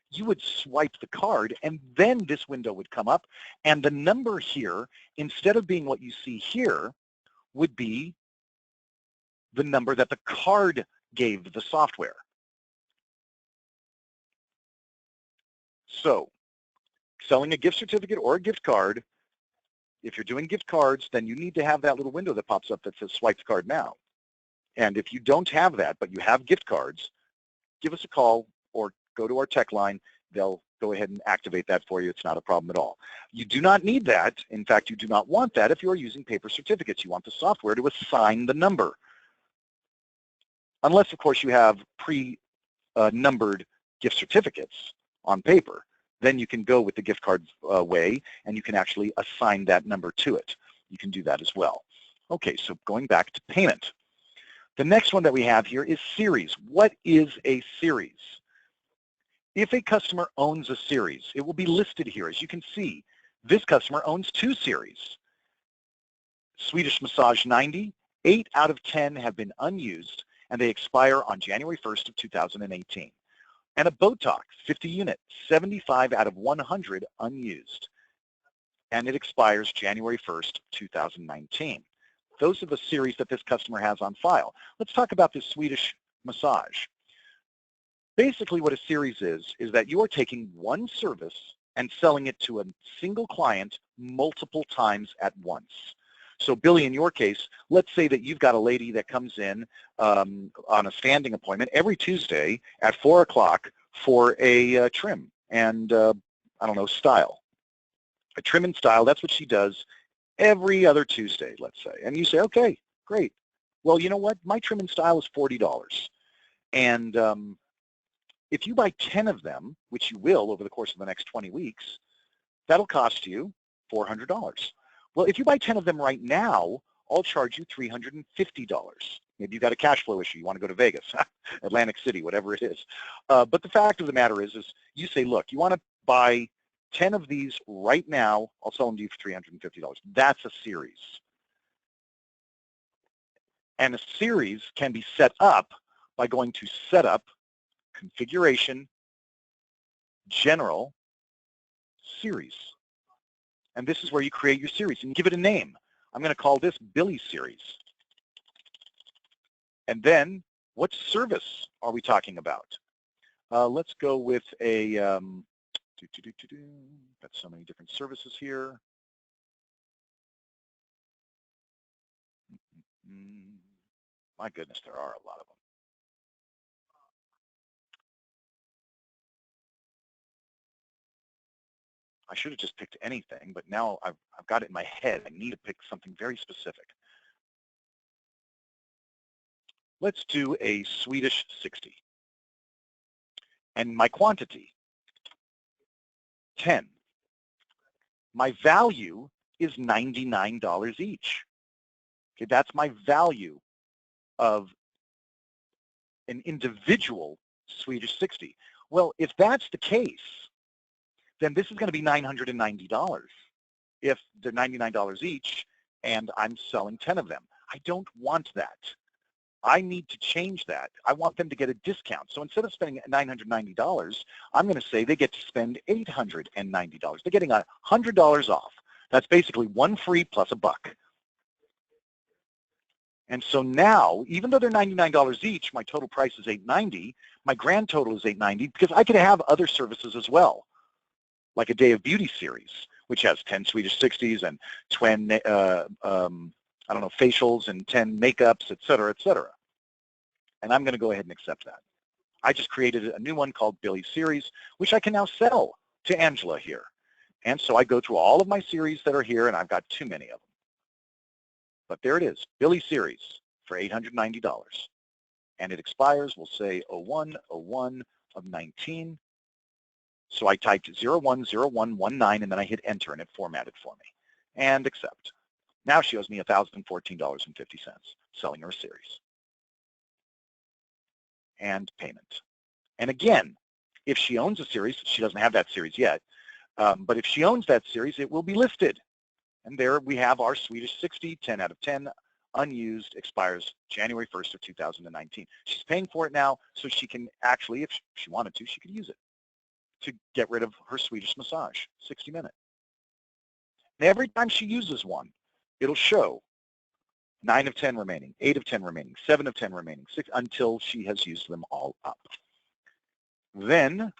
S1: You would swipe the card, and then this window would come up, and the number here, instead of being what you see here, would be the number that the card gave the software. So, selling a gift certificate or a gift card, if you're doing gift cards, then you need to have that little window that pops up that says swipe the card now. And if you don't have that, but you have gift cards, give us a call or go to our tech line. They'll go ahead and activate that for you. It's not a problem at all. You do not need that. In fact, you do not want that if you're using paper certificates. You want the software to assign the number. Unless, of course, you have pre-numbered gift certificates on paper. Then you can go with the gift card way, and you can actually assign that number to it. You can do that as well. Okay, so going back to payment. The next one that we have here is series. What is a series? If a customer owns a series, it will be listed here. As you can see, this customer owns 2 series. Swedish Massage 90, 8 out of 10 have been unused, and they expire on January 1st of 2018. And a Botox 50 unit, 75 out of 100 unused, and it expires January 1st, 2019. Those are the series that this customer has on file. Let's talk about this Swedish massage. Basically what a series is that you are taking one service and selling it to a single client multiple times at once. So Billy, in your case, let's say that you've got a lady that comes in on a standing appointment every Tuesday at 4 o'clock for a trim and, I don't know, style. A trim and style, that's what she does every other Tuesday, let's say. And you say, okay, great. Well, you know what? My trim and style is $40. And if you buy 10 of them, which you will over the course of the next 20 weeks, that'll cost you $400. Well, if you buy 10 of them right now, I'll charge you $350. Maybe you've got a cash flow issue. You want to go to Vegas, Atlantic City, whatever it is. But the fact of the matter is you say, look, you want to buy 10 of these right now, I'll sell them to you for $350. That's a series. And a series can be set up by going to Setup, Configuration, General, Series. And this is where you create your series and give it a name. I'm going to call this Billy Series. And then what service are we talking about? Let's go with a, got so many different services here. My goodness, there are a lot of them. I should have just picked anything, but now I've got it in my head. I need to pick something very specific. Let's do a Swedish 60. And my quantity, 10. My value is $99 each. Okay, that's my value of an individual Swedish 60. Well, if that's the case, then this is going to be $990 if they're $99 each and I'm selling 10 of them. I don't want that. I need to change that. I want them to get a discount. So instead of spending $990, I'm going to say they get to spend $890. They're getting $100 off. That's basically one free plus a buck. And so now, even though they're $99 each, my total price is $890. My grand total is $890 because I could have other services as well, like a Day of Beauty series, which has 10 Swedish 60s and 20, I don't know, facials and 10 makeups, et cetera, et cetera. And I'm going to go ahead and accept that. I just created a new one called Billy Series, which I can now sell to Angela here. And so I go through all of my series that are here, and I've got too many of them. But there it is, Billy Series for $890. And it expires, we'll say 01/01 of 19. So I typed 01/01/19, and then I hit enter, and it formatted for me. And accept. Now she owes me $1,014.50, selling her a series. And payment. And again, if she owns a series, she doesn't have that series yet, but if she owns that series, it will be listed. And there we have our Swedish 60, 10 out of 10, unused, expires January 1st of 2019. She's paying for it now, so she can actually, if she wanted to, she could use it to get rid of her Swedish massage, 60-minute. And every time she uses one, it'll show 9 of 10 remaining, 8 of 10 remaining, 7 of 10 remaining, 6 until she has used them all up. Then,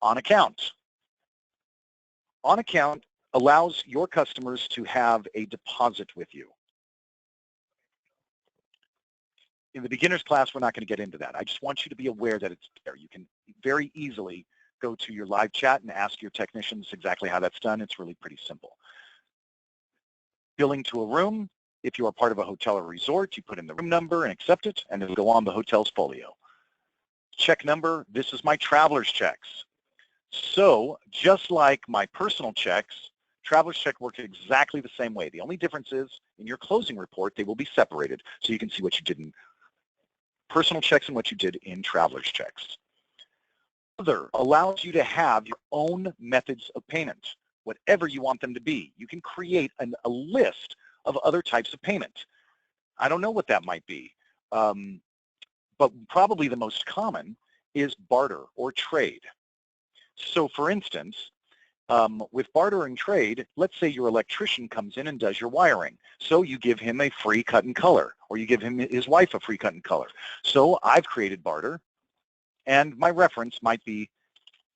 S1: on account. On account allows your customers to have a deposit with you. In the beginner's class, we're not going to get into that. I just want you to be aware that it's there. You can very easily go to your live chat and ask your technicians exactly how that's done. It's really pretty simple. Billing to a room. If you are part of a hotel or resort, you put in the room number and accept it, and it'll go on the hotel's folio. Check number, this is my traveler's checks. So just like my personal checks, traveler's check works exactly the same way. The only difference is in your closing report, they will be separated so you can see what you did in personal checks and what you did in traveler's checks. Other allows you to have your own methods of payment, whatever you want them to be. You can create a list of other types of payment. I don't know what that might be, but probably the most common is barter or trade. So for instance, with barter and trade, let's say your electrician comes in and does your wiring. So you give him a free cut and color, or you give him his wife a free cut and color. So I've created barter, and my reference might be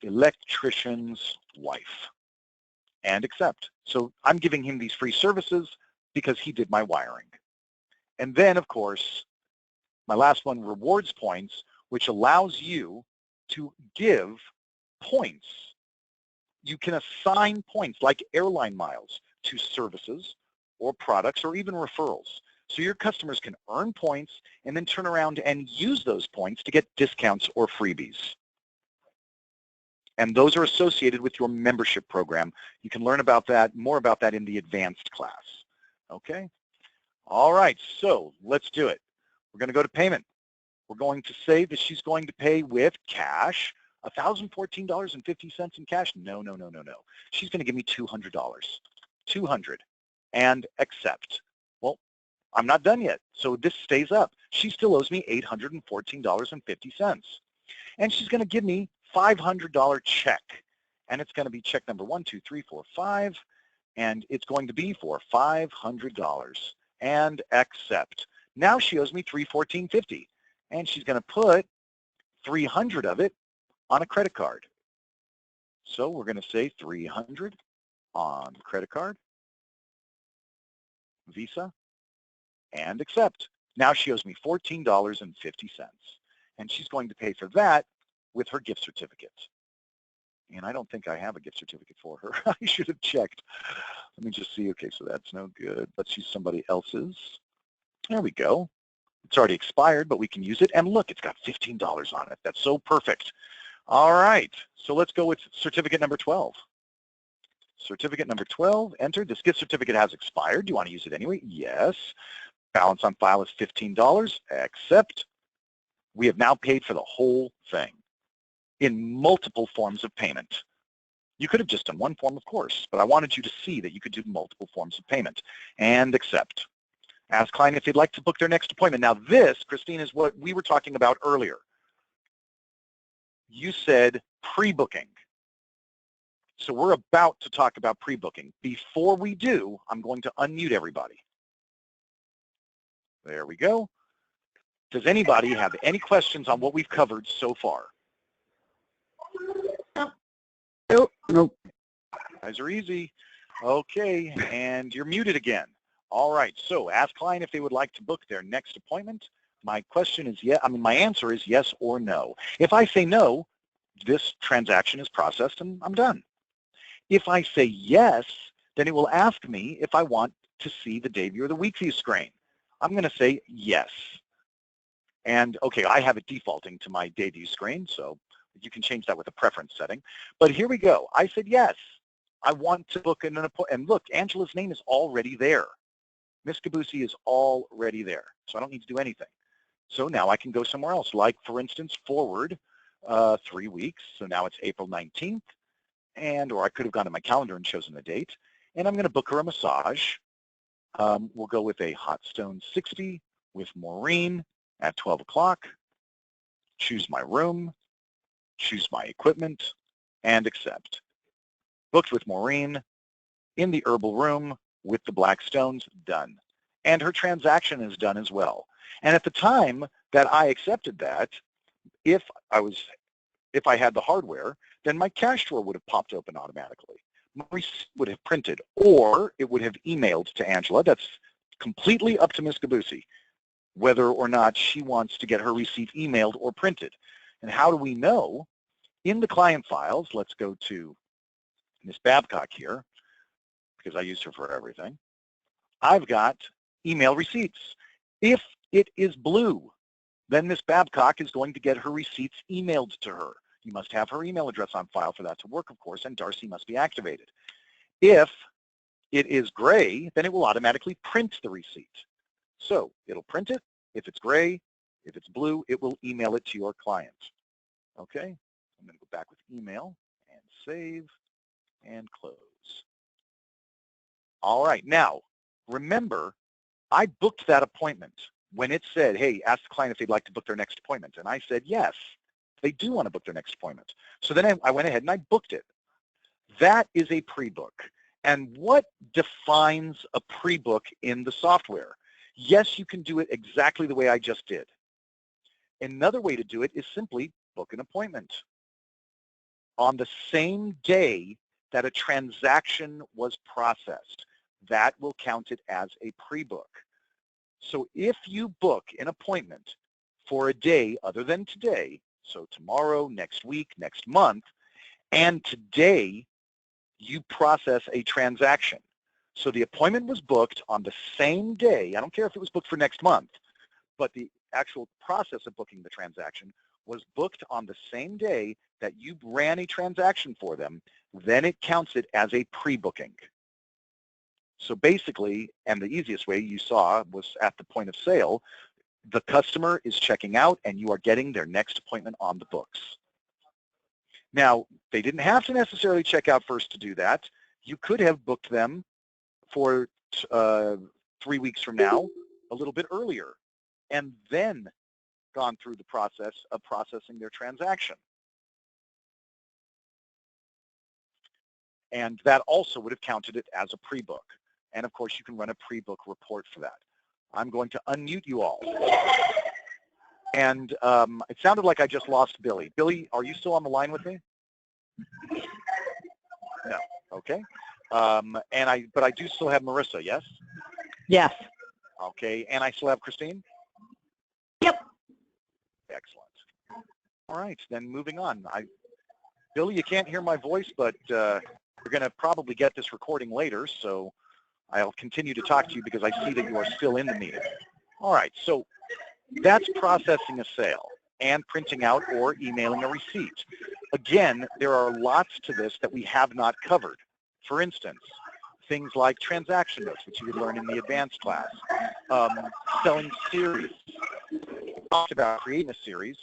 S1: electrician's wife, and accept. So I'm giving him these free services because he did my wiring. And then, of course, my last one, rewards points, which allows you to give points. You can assign points like airline miles to services or products or even referrals. So your customers can earn points and then turn around and use those points to get discounts or freebies. And those are associated with your membership program. You can learn about that, more about that in the advanced class. Okay? All right, so let's do it. We're going to go to payment. We're going to say that she's going to pay with cash, $1,014.50 in cash. No. She's going to give me $200. $200 and accept. Well, I'm not done yet, so this stays up. She still owes me $814.50. And she's going to give me $500 check. And it's going to be check number 1, 2, 3, 4, 5. And it's going to be for $500 and accept. Now she owes me $314.50. And she's going to put 300 of it on a credit card. So we're going to say 300 on credit card, Visa, and accept. Now she owes me $14.50, and she's going to pay for that with her gift certificate. And I don't think I have a gift certificate for her. I should have checked. Let me just see. Okay, so that's no good. Let's use somebody else's. There we go. It's already expired, but we can use it. And look, it's got $15 on it. That's so perfect. All right, so let's go with certificate number 12. Certificate number 12, entered. This gift certificate has expired. Do you want to use it anyway? Yes. Balance on file is $15. Accept. We have now paid for the whole thing in multiple forms of payment. You could have just done one form, of course, but I wanted you to see that you could do multiple forms of payment. And accept. Ask client if they'd like to book their next appointment. Now this, Christine, is what we were talking about earlier. You said pre-booking. So we're about to talk about pre-booking. Before we do, I'm going to unmute everybody. There we go. Does anybody have any questions on what we've covered so far?
S3: Nope. Nope.
S1: Guys are easy. Okay, and you're muted again. All right, so ask client if they would like to book their next appointment. My question is my answer is yes or no. If I say no, this transaction is processed and I'm done. If I say yes, then it will ask me if I want to see the day view or the week view screen. I'm going to say yes. And okay, I have it defaulting to my day view screen, so you can change that with a preference setting. But here we go. I said yes. I want to book an appointment. And look, Angela's name is already there. Ms. Gabusi is already there, so I don't need to do anything. So now I can go somewhere else, like, for instance, forward 3 weeks. So now it's April 19th. Or I could have gone to my calendar and chosen the date. And I'm going to book her a massage. We'll go with a Hot Stone 60 with Maureen at 12 o'clock. Choose my room, choose my equipment, and accept. Booked with Maureen in the herbal room with the black stones, done. And her transaction is done as well. And at the time that I accepted that, if I had the hardware, then my cash drawer would have popped open automatically. My receipt would have printed, or it would have emailed to Angela. That's completely up to Ms. Gabusi, whether or not she wants to get her receipt emailed or printed. And how do we know? In the client files, let's go to Ms. Babcock here, because I use her for everything. I've got email receipts. If it is blue, then Ms. Babcock is going to get her receipts emailed to her. You must have her email address on file for that to work, of course, and Darcy must be activated. If it is gray, then it will automatically print the receipt. So it'll print it. If it's gray, if it's blue, it will email it to your client. Okay, I'm going to go back with email and save and close. All right, now remember, I booked that appointment when it said, hey, ask the client if they'd like to book their next appointment. And I said, yes, they do want to book their next appointment. So then I went ahead and I booked it. That is a pre-book. And what defines a pre-book in the software? Yes, you can do it exactly the way I just did. Another way to do it is simply book an appointment on the same day that a transaction was processed. That will count it as a pre-book. So if you book an appointment for a day other than today, so tomorrow, next week, next month, and today you process a transaction. So the appointment was booked on the same day. I don't care if it was booked for next month, but the actual process of booking the transaction was booked on the same day that you ran a transaction for them, then it counts it as a pre-booking. So basically, and the easiest way you saw was at the point of sale, the customer is checking out and you are getting their next appointment on the books. Now, they didn't have to necessarily check out first to do that. You could have booked them for 3 weeks from now, a little bit earlier, and then gone through the process of processing their transaction. And that also would have counted it as a pre-book. And of course, you can run a pre-book report for that. I'm going to unmute you all. And it sounded like I just lost Billy. Billy, are you still on the line with me? No. Okay. But I do still have Marissa, yes?
S2: Yes.
S1: Okay. And I still have Christine? Excellent. All right, then moving on. Billy, you can't hear my voice, but you're going to probably get this recording later, so I'll continue to talk to you because I see that you are still in the meeting. All right, so that's processing a sale and printing out or emailing a receipt. Again, there are lots to this that we have not covered. For instance, things like transaction notes, which you would learn in the advanced class, selling series, talked about creating a series,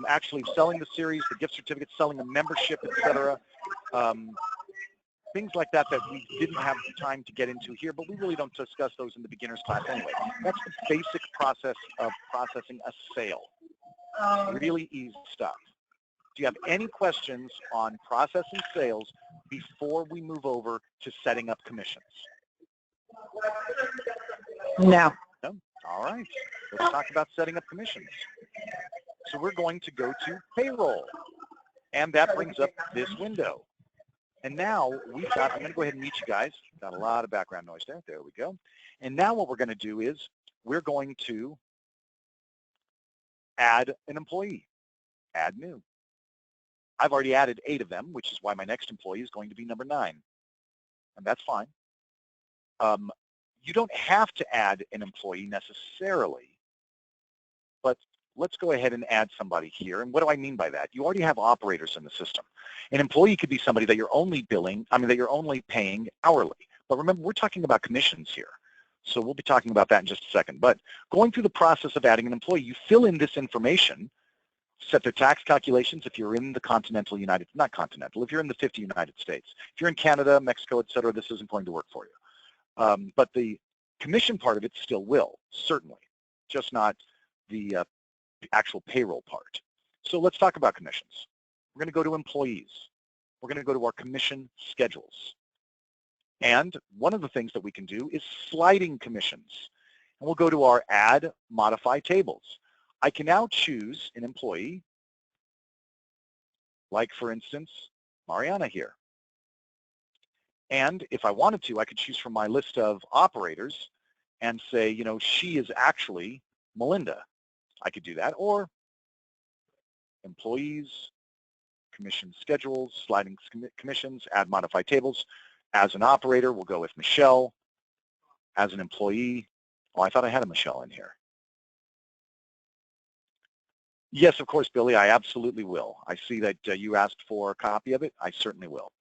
S1: actually selling the series, the gift certificates, selling a membership, etc. Things like that that we didn't have time to get into here, but we really don't discuss those in the beginner's class anyway. That's the basic process of processing a sale. Really easy stuff. Do you have any questions on processing sales before we move over to setting up commissions?
S2: No.
S1: No? All right. Let's talk about setting up commissions. So we're going to go to payroll, and that brings up this window. And now we've got, I'm going to go ahead and mute you guys. Got a lot of background noise there. There we go. And now what we're going to do is we're going to add an employee, add new. I've already added 8 of them, which is why my next employee is going to be number 9. And that's fine. You don't have to add an employee necessarily, but let's go ahead and add somebody here. And what do I mean by that? You already have operators in the system. An employee could be somebody that you're only that you're only paying hourly. But remember, we're talking about commissions here. So we'll be talking about that in just a second. But going through the process of adding an employee, you fill in this information, set their tax calculations if you're in the continental United, not continental, if you're in the 50 United States. If you're in Canada, Mexico, et cetera, this isn't going to work for you. But the commission part of it still will, certainly, just not the actual payroll part. So let's talk about commissions. We're going to go to employees. We're going to go to our commission schedules. And one of the things that we can do is sliding commissions. And we'll go to our add, modify tables. I can now choose an employee, like for instance, Mariana here. And if I wanted to, I could choose from my list of operators and say, you know, she is actually Melinda. I could do that, or employees, commission schedules, sliding commissions, add, modify tables. As an operator, we'll go with Michelle. As an employee, oh, I thought I had a Michelle in here. Yes, of course, Billy, I absolutely will. I see that you asked for a copy of it. I certainly will.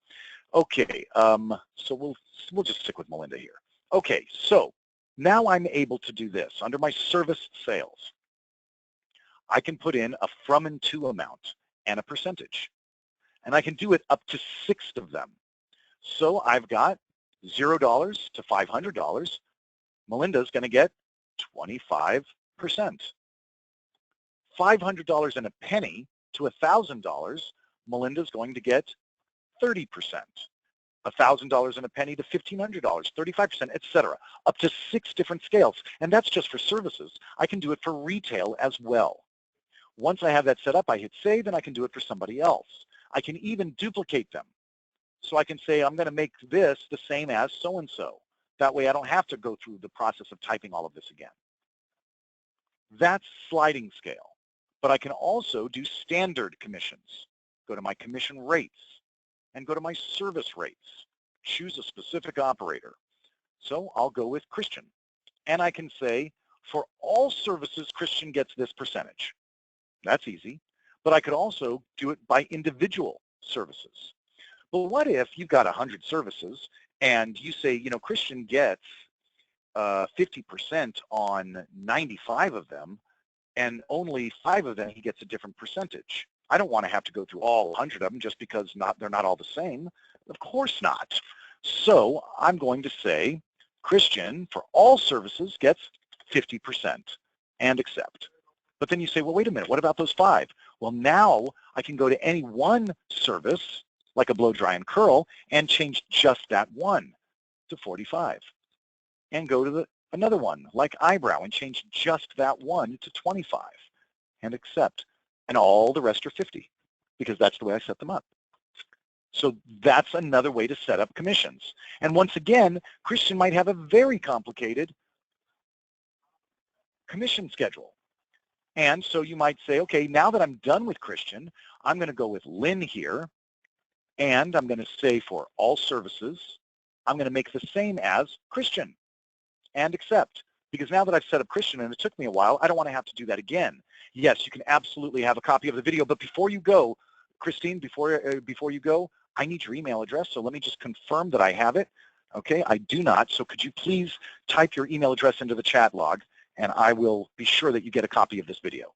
S1: Okay, so we'll just stick with Melinda here. Okay, so now I'm able to do this. Under my service sales, I can put in a from and to amount and a percentage. And I can do it up to 6 of them. So I've got $0 to $500. Melinda's going to get 25%. $500 and a penny to $1,000, Melinda's going to get 30%. $1,000 and a penny to $1,500, 35%, etc. Up to 6 different scales. And that's just for services. I can do it for retail as well. Once I have that set up, I hit save, and I can do it for somebody else. I can even duplicate them. So I can say, I'm going to make this the same as so-and-so. That way I don't have to go through the process of typing all of this again. That's sliding scale. But I can also do standard commissions. Go to my commission rates and go to my service rates. Choose a specific operator. So I'll go with Christian. And I can say, for all services, Christian gets this percentage. That's easy. But I could also do it by individual services. But what if you've got 100 services and you say, you know, Christian gets 50% on 95 of them, and only 5 of them he gets a different percentage. I don't want to have to go through all 100 of them just because they're not all the same. Of course not. So I'm going to say Christian, for all services, gets 50% and accept. But then you say, well, wait a minute, what about those 5? Well, now I can go to any one service, like a blow, dry, and curl, and change just that one to 45. And go to another one, like eyebrow, and change just that one to 25 and accept. And all the rest are 50, because that's the way I set them up. So that's another way to set up commissions. And once again, Christian might have a very complicated commission schedule. And so you might say, okay, now that I'm done with Christian, I'm going to go with Lynn here, and I'm going to say for all services, I'm going to make the same as Christian and accept. Because now that I've set up Christian and it took me a while, I don't want to have to do that again. Yes, you can absolutely have a copy of the video, but before you go, Christine, before you go, I need your email address, so let me just confirm that I have it. Okay, I do not, so could you please type your email address into the chat log, and I will be sure that you get a copy of this video.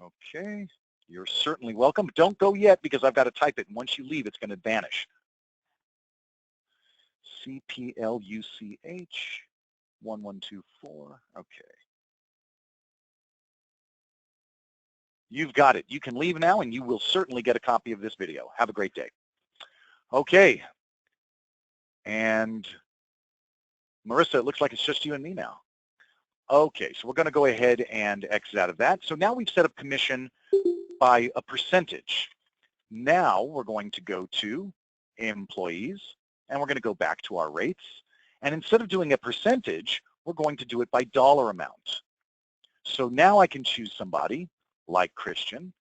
S1: Okay, you're certainly welcome. Don't go yet because I've got to type it, and once you leave, it's going to vanish. CPLUCH 1124. Okay. You've got it. You can leave now, and you will certainly get a copy of this video. Have a great day. Okay. And Marissa, it looks like it's just you and me now. Okay, so we're going to go ahead and exit out of that. So now we've set up commission by a percentage. Now we're going to go to employees, and we're going to go back to our rates. And instead of doing a percentage, we're going to do it by dollar amount. So now I can choose somebody like Christian,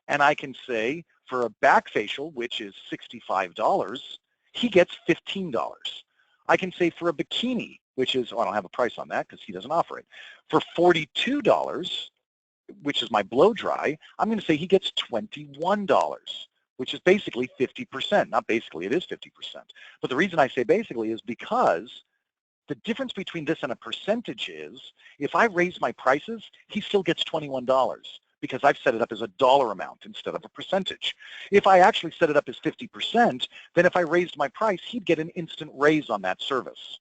S1: and I can say for a back facial, which is $65, he gets $15. I can say for a bikini, which is, I don't have a price on that because he doesn't offer it. For $42, which is my blow dry, I'm going to say he gets $21, which is basically 50%. Not basically, it is 50%. But the reason I say basically is because the difference between this and a percentage is if I raise my prices, he still gets $21 because I've set it up as a dollar amount instead of a percentage. If I actually set it up as 50%, then if I raised my price, he'd get an instant raise on that service.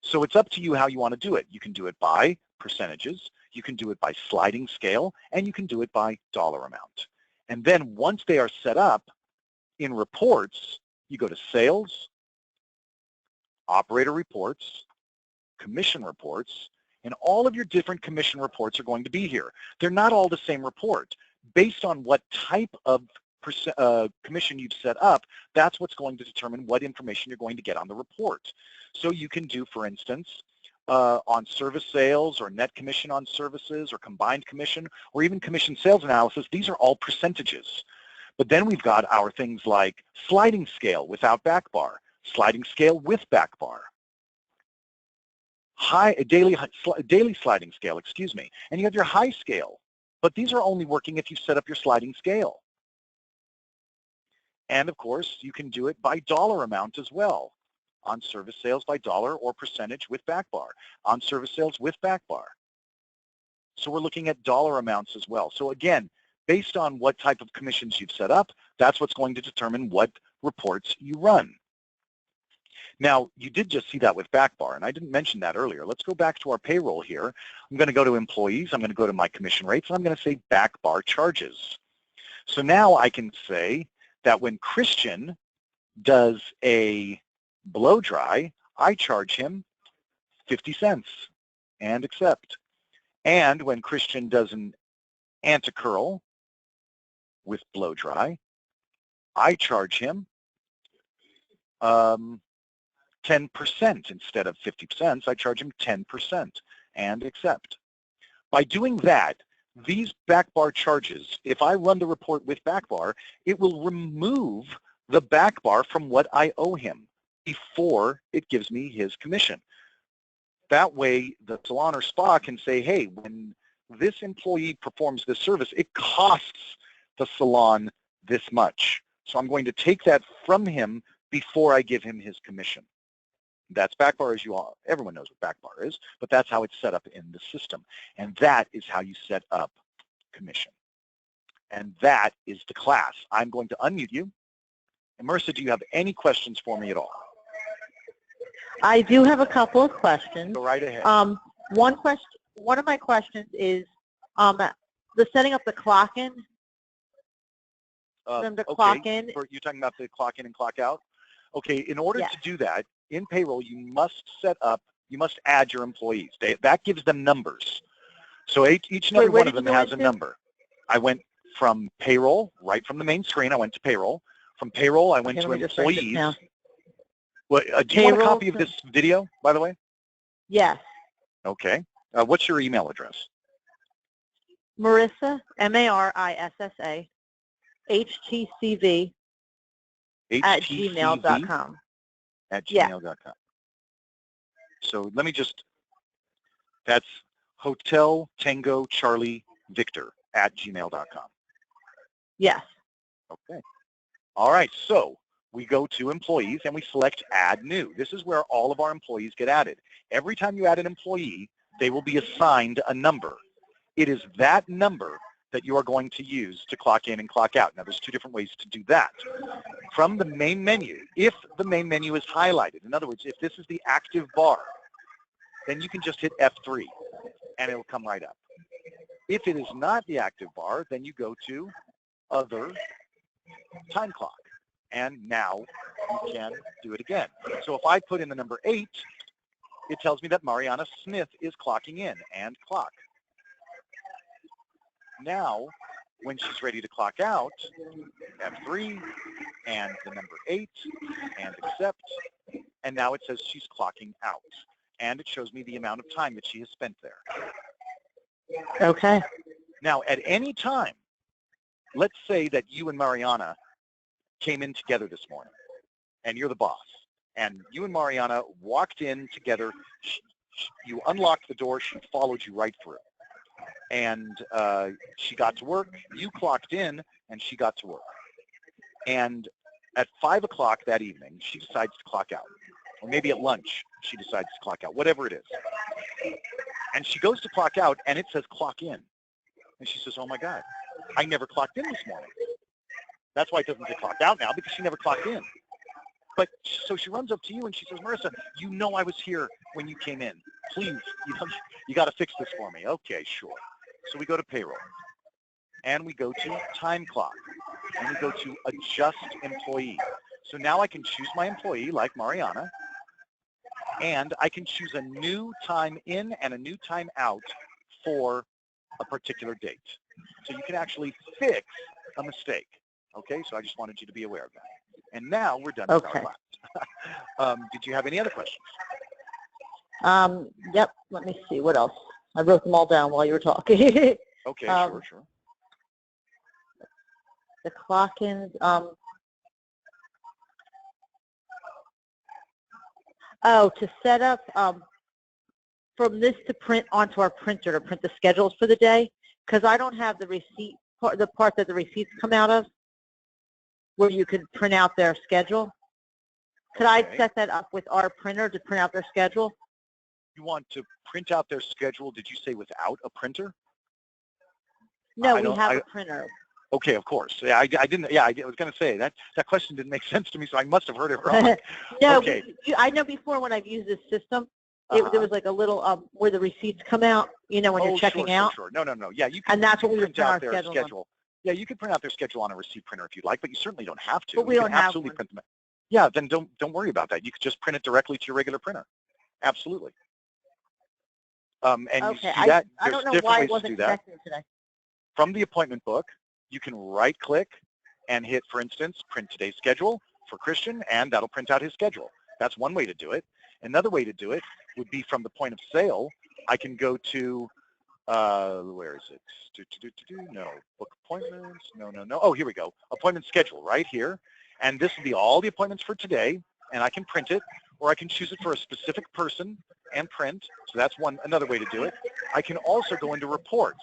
S1: So it's up to you how you want to do it. You can do it by percentages, you can do it by sliding scale, and you can do it by dollar amount. And then once they are set up in reports, you go to sales, operator reports, commission reports, and all of your different commission reports are going to be here. They're not all the same report. Based on what type of commission you've set up, that's what's going to determine what information you're going to get on the report. So you can do, for instance, on service sales or net commission on services or combined commission or even commission sales analysis. These are all percentages. But then we've got our things like sliding scale without back bar, sliding scale with back bar, daily sliding scale, excuse me, and you have your high scale. But these are only working if you set up your sliding scale. And of course, you can do it by dollar amount as well. On service sales by dollar or percentage with back bar. On service sales with back bar. So we're looking at dollar amounts as well. So again, based on what type of commissions you've set up, that's what's going to determine what reports you run. Now, you did just see that with back bar, and I didn't mention that earlier. Let's go back to our payroll here. I'm going to go to employees. I'm going to go to my commission rates, and I'm going to say back bar charges. So now I can say that when Christian does a blow dry, I charge him 50 cents and accept. And when Christian does an anti-curl with blow dry, I charge him 10% instead of 50 cents. I charge him 10% and accept. By doing that, these back bar charges, if I run the report with back bar, it will remove the back bar from what I owe him before it gives me his commission. That way, the salon or spa can say, hey, when this employee performs this service, it costs the salon this much. So I'm going to take that from him before I give him his commission. That's back bar, as everyone knows what back bar is, but that's how it's set up in the system. And that is how you set up commission. And that is the class. I'm going to unmute you. And Marissa, do you have any questions for me at all?
S2: I do have a couple of questions.
S1: Go right ahead.
S2: One of my questions is the setting up the clock in. For them to clock in.
S1: You're talking about the clock in and clock out? Okay, in order to do that, in payroll, you must add your employees. That gives them numbers. So each and every one of them has a number. I went from payroll, right from the main screen, I went to payroll. From payroll, I went to employees. Well, do you want a copy of this video, by the way?
S2: Yes.
S1: Okay. What's your email address?
S2: Marissa, M-A-R-I-S-S-A, HTCV, at gmail.com.
S1: At gmail.com. So let me just, that's Hotel Tango Charlie Victor at gmail.com.
S2: Yes.
S1: Okay. All right. So we go to employees and we select add new. This is where all of our employees get added. Every time you add an employee, they will be assigned a number. It is that number that you are going to use to clock in and clock out. Now, there's two different ways to do that. From the main menu, if the main menu is highlighted, in other words, if this is the active bar, then you can just hit F3 and it'll come right up. If it is not the active bar, then you go to Other Time Clock. And now you can do it again. So if I put in the number 8, it tells me that Mariana Smith is clocking in and clock. Now, when she's ready to clock out, F3 and the number 8 and accept, and now it says she's clocking out. And it shows me the amount of time that she has spent there.
S2: Okay.
S1: Now, at any time, let's say that you and Mariana came in together this morning, and you're the boss, and you and Mariana walked in together. You unlocked the door. She followed you right through. And she got to work, you clocked in, and she got to work. And at 5 o'clock that evening, she decides to clock out. Or maybe at lunch, she decides to clock out, whatever it is. And she goes to clock out, and it says clock in. And she says, oh my God, I never clocked in this morning. That's why it doesn't say clocked out now, because she never clocked in. But so she runs up to you and she says, Marissa, you know I was here when you came in. Please, you got to fix this for me. Okay, sure. So we go to payroll, and we go to time clock, and we go to adjust employee. So now I can choose my employee, like Mariana, and I can choose a new time in and a new time out for a particular date. So you can actually fix a mistake. Okay, so I just wanted you to be aware of that. And now we're done with our class. Did you have any other questions?
S2: Yep, let me see, what else? I wrote them all down while you were talking.
S1: Okay, sure.
S2: The clock-ins, to set up from this to print onto our printer to print the schedules for the day, because I don't have the receipt, the part that the receipts come out of, where you could print out their schedule. Could I set that up with our printer to print out their schedule?
S1: You want to print out their schedule, did you say without a printer?
S2: No, we have a printer.
S1: Okay, of course. Yeah, I didn't. Yeah, I was going to say that question didn't make sense to me, so I must have heard it wrong.
S2: No,
S1: okay.
S2: I know before when I've used this system, there was like a little where the receipts come out. You know, when you're checking out.
S1: Sure. No. Yeah, you can.
S2: And that's what we
S1: print out their
S2: schedule.
S1: Yeah, you can print out their schedule on a receipt printer if you'd like, but you certainly don't have to.
S2: But we don't have
S1: absolutely print them. Yeah, then don't worry about that. You could just print it directly to your regular printer. Absolutely. And you see that
S2: I don't know why it wasn't connecting today.
S1: From the appointment book, you can right-click and hit, for instance, print today's schedule for Christian, and that'll print out his schedule. That's one way to do it. Another way to do it would be from the point of sale. I can go to, where is it? No, book appointments, no. Oh, here we go. Appointment schedule right here. And this will be all the appointments for today, and I can print it, or I can choose it for a specific person and print. So that's another way to do it. I can also go into reports,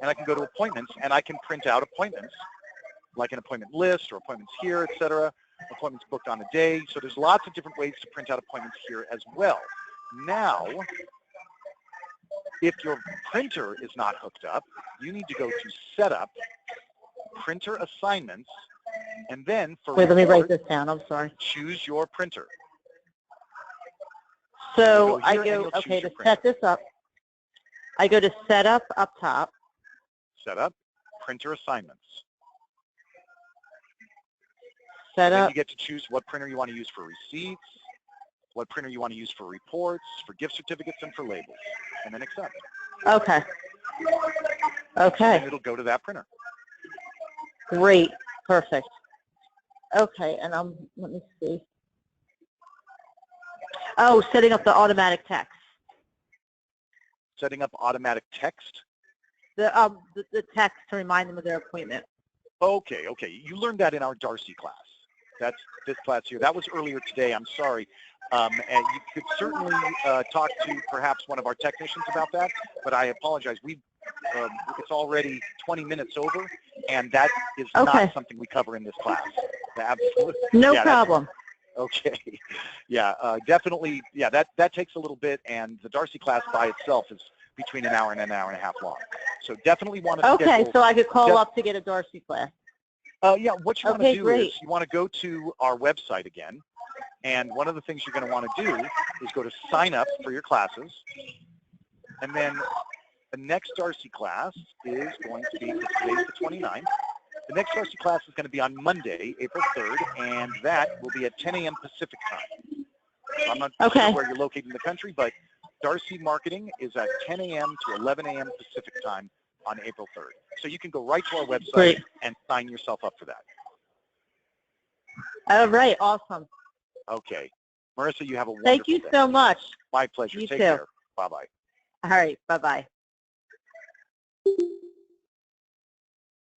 S1: and I can go to appointments, and I can print out appointments, like an appointment list or appointments here, etc. Appointments booked on a day. So there's lots of different ways to print out appointments here as well. Now, if your printer is not hooked up, you need to go to Setup, Printer Assignments, and then for
S2: Wait, let me write this down. I'm sorry.
S1: Choose your printer.
S2: So I go, okay, to set this up, I go to Setup up top.
S1: Setup, Printer Assignments.
S2: Setup.
S1: Then you get to choose what printer you want to use for receipts, what printer you want to use for reports, for gift certificates, and for labels, and then accept.
S2: Okay. Okay.
S1: And it'll go to that printer.
S2: Great. Perfect. Okay, and let me see. Oh, setting up the automatic text.
S1: Setting up automatic text?
S2: The text to remind them of their appointment.
S1: Okay, okay. You learned that in our Darcy class. That's this class here. That was earlier today. I'm sorry. And you could certainly talk to perhaps one of our technicians about that, but I apologize. It's already 20 minutes over, and that is not something we cover in this class. Absolutely.
S2: No problem.
S1: Okay. Yeah, definitely. Yeah, that takes a little bit, and the Darcy class by itself is between an hour and a half long. So definitely want to schedule.
S2: Okay, so I could call up to get a Darcy class.
S1: Yeah, what you want to do is you want to go to our website again, and one of the things you're going to want to do is go to sign up for your classes, and then the next Darcy class is going to be, today's the 29th, the next Darcy class is going to be on Monday, April 3rd, and that will be at 10 a.m. Pacific time. So I'm not sure where you're located in the country, but Darcy Marketing is at 10 a.m. to 11 a.m. Pacific time on April 3rd. So you can go right to our website and sign yourself up for that.
S2: All right, awesome.
S1: Okay. Marissa, you have a wonderful day.
S2: Thank you so much.
S1: My pleasure.
S2: You
S1: Take
S2: too.
S1: care. Bye-bye.
S2: All right, bye-bye.